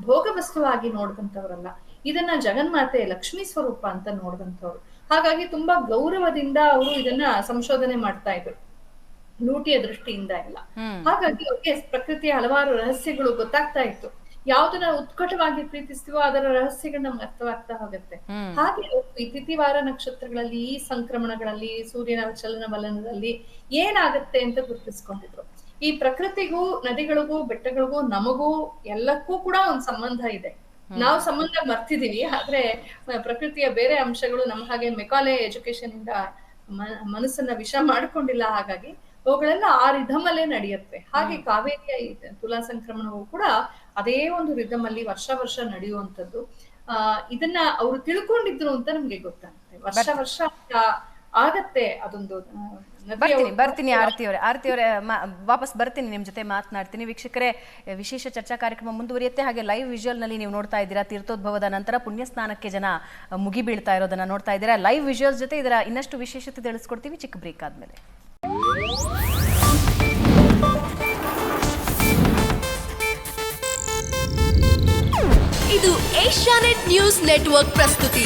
ಭೋಗ ವಸ್ತುವಾಗಿ ನೋಡಿದಂಥವ್ರಲ್ಲ, ಇದನ್ನ ಜಗನ್ಮಾತೆ ಲಕ್ಷ್ಮೀ ಸ್ವರೂಪ ಅಂತ ನೋಡಿದಂಥವ್ರು. ಹಾಗಾಗಿ ತುಂಬಾ ಗೌರವದಿಂದ ಅವರು ಇದನ್ನ ಸಂಶೋಧನೆ ಮಾಡ್ತಾ ಇದ್ರು, ಲೂಟಿಯ ದೃಷ್ಟಿಯಿಂದ ಎಲ್ಲ. ಹಾಗಾಗಿ ಅವ್ರಿಗೆ ಪ್ರಕೃತಿಯ ಹಲವಾರು ರಹಸ್ಯಗಳು ಗೊತ್ತಾಗ್ತಾ ಇತ್ತು. ಯಾವ್ದನ್ನ ಉತ್ಕಟವಾಗಿ ಪ್ರೀತಿಸ್ತೀವೋ ಅದರ ರಹಸ್ಯಗಳು ನಮ್ಗೆ ಅರ್ಥವಾಗ್ತಾ ಹೋಗುತ್ತೆ. ಹಾಗೆ ಈ ತಿಥಿವಾರ ನಕ್ಷತ್ರಗಳಲ್ಲಿ, ಈ ಸಂಕ್ರಮಣಗಳಲ್ಲಿ, ಸೂರ್ಯನ ಚಲನವಲನದಲ್ಲಿ ಏನಾಗತ್ತೆ ಅಂತ ಗುರುತಿಸ್ಕೊಂಡಿದ್ರು. ಈ ಪ್ರಕೃತಿಗೂ, ನದಿಗಳಿಗೂ, ಬೆಟ್ಟಗಳಿಗೂ, ನಮಗೂ ಎಲ್ಲಕ್ಕೂ ಕೂಡ ಒಂದ್ ಸಂಬಂಧ ಇದೆ. ನಾವು ಸಂಬಂಧ ಮರ್ತಿದೀವಿ, ಆದ್ರೆ ಪ್ರಕೃತಿಯ ಬೇರೆ ಅಂಶಗಳು ನಮ್ಮ ಹಾಗೆ ಮೆಕಾಲೆ ಎಜುಕೇಶನ್ ಇಂದ ಮನಸ್ಸನ್ನ ವಿಷ ಮಾಡ್ಕೊಂಡಿಲ್ಲ. ಹಾಗಾಗಿ ಅವುಗಳೆಲ್ಲ ಆ ರಿಧಮ್ ಅಲ್ಲೇ ನಡೆಯುತ್ತೆ. ಹಾಗೆ ಕಾವೇರಿಯ ತುಲಾ ಸಂಕ್ರಮಣವು ಕೂಡ ಅದೇ ಒಂದು ರಿಧಮ್ ಅಲ್ಲಿ ವರ್ಷ ನಡೆಯುವಂಥದ್ದು. ಇದನ್ನ ಅವ್ರು ತಿಳ್ಕೊಂಡಿದ್ರು ಅಂತ ನಮ್ಗೆ ಗೊತ್ತಾಗುತ್ತೆ. ವರ್ಷ ಆಗತ್ತೆ ಅದೊಂದು.
ಬರ್ತೀನಿ ಆರತಿ ಅವರೇ ವಾಪಸ್ ಬರ್ತೀನಿ, ನಿಮ್ ಜೊತೆ ಮಾತನಾಡ್ತೀನಿ. ವೀಕ್ಷಕರೇ, ವಿಶೇಷ ಚರ್ಚಾ ಕಾರ್ಯಕ್ರಮ ಮುಂದುವರಿಯುತ್ತೆ. ಹಾಗೆ ಲೈವ್ ವಿಜುವಲ್ ನಲ್ಲಿ ನೀವು ನೋಡ್ತಾ ಇದ್ದೀರಾ, ತೀರ್ಥೋದ್ಭವದ ನಂತರ ಪುಣ್ಯ ಸ್ನಾನಕ್ಕೆ ಜನ ಮುಗಿ ಬೀಳ್ತಾ ಇರೋದನ್ನ ನೋಡ್ತಾ ಇದ್ದೀರಾ. ಲೈವ್ ವಿಜುವಲ್ಸ್ ಜೊತೆ ಇದರ ಇನ್ನಷ್ಟು ವಿಶೇಷತೆ ತಿಳಿಸ್ಕೊಡ್ತೀವಿ ಚಿಕ್ಕ ಬ್ರೇಕ್ ಆದ್ಮೇಲೆ.
ಇದು ಏಷ್ಯಾನೆಟ್ ನ್ಯೂಸ್ ನೆಟ್ವರ್ಕ್ ಪ್ರಸ್ತುತಿ.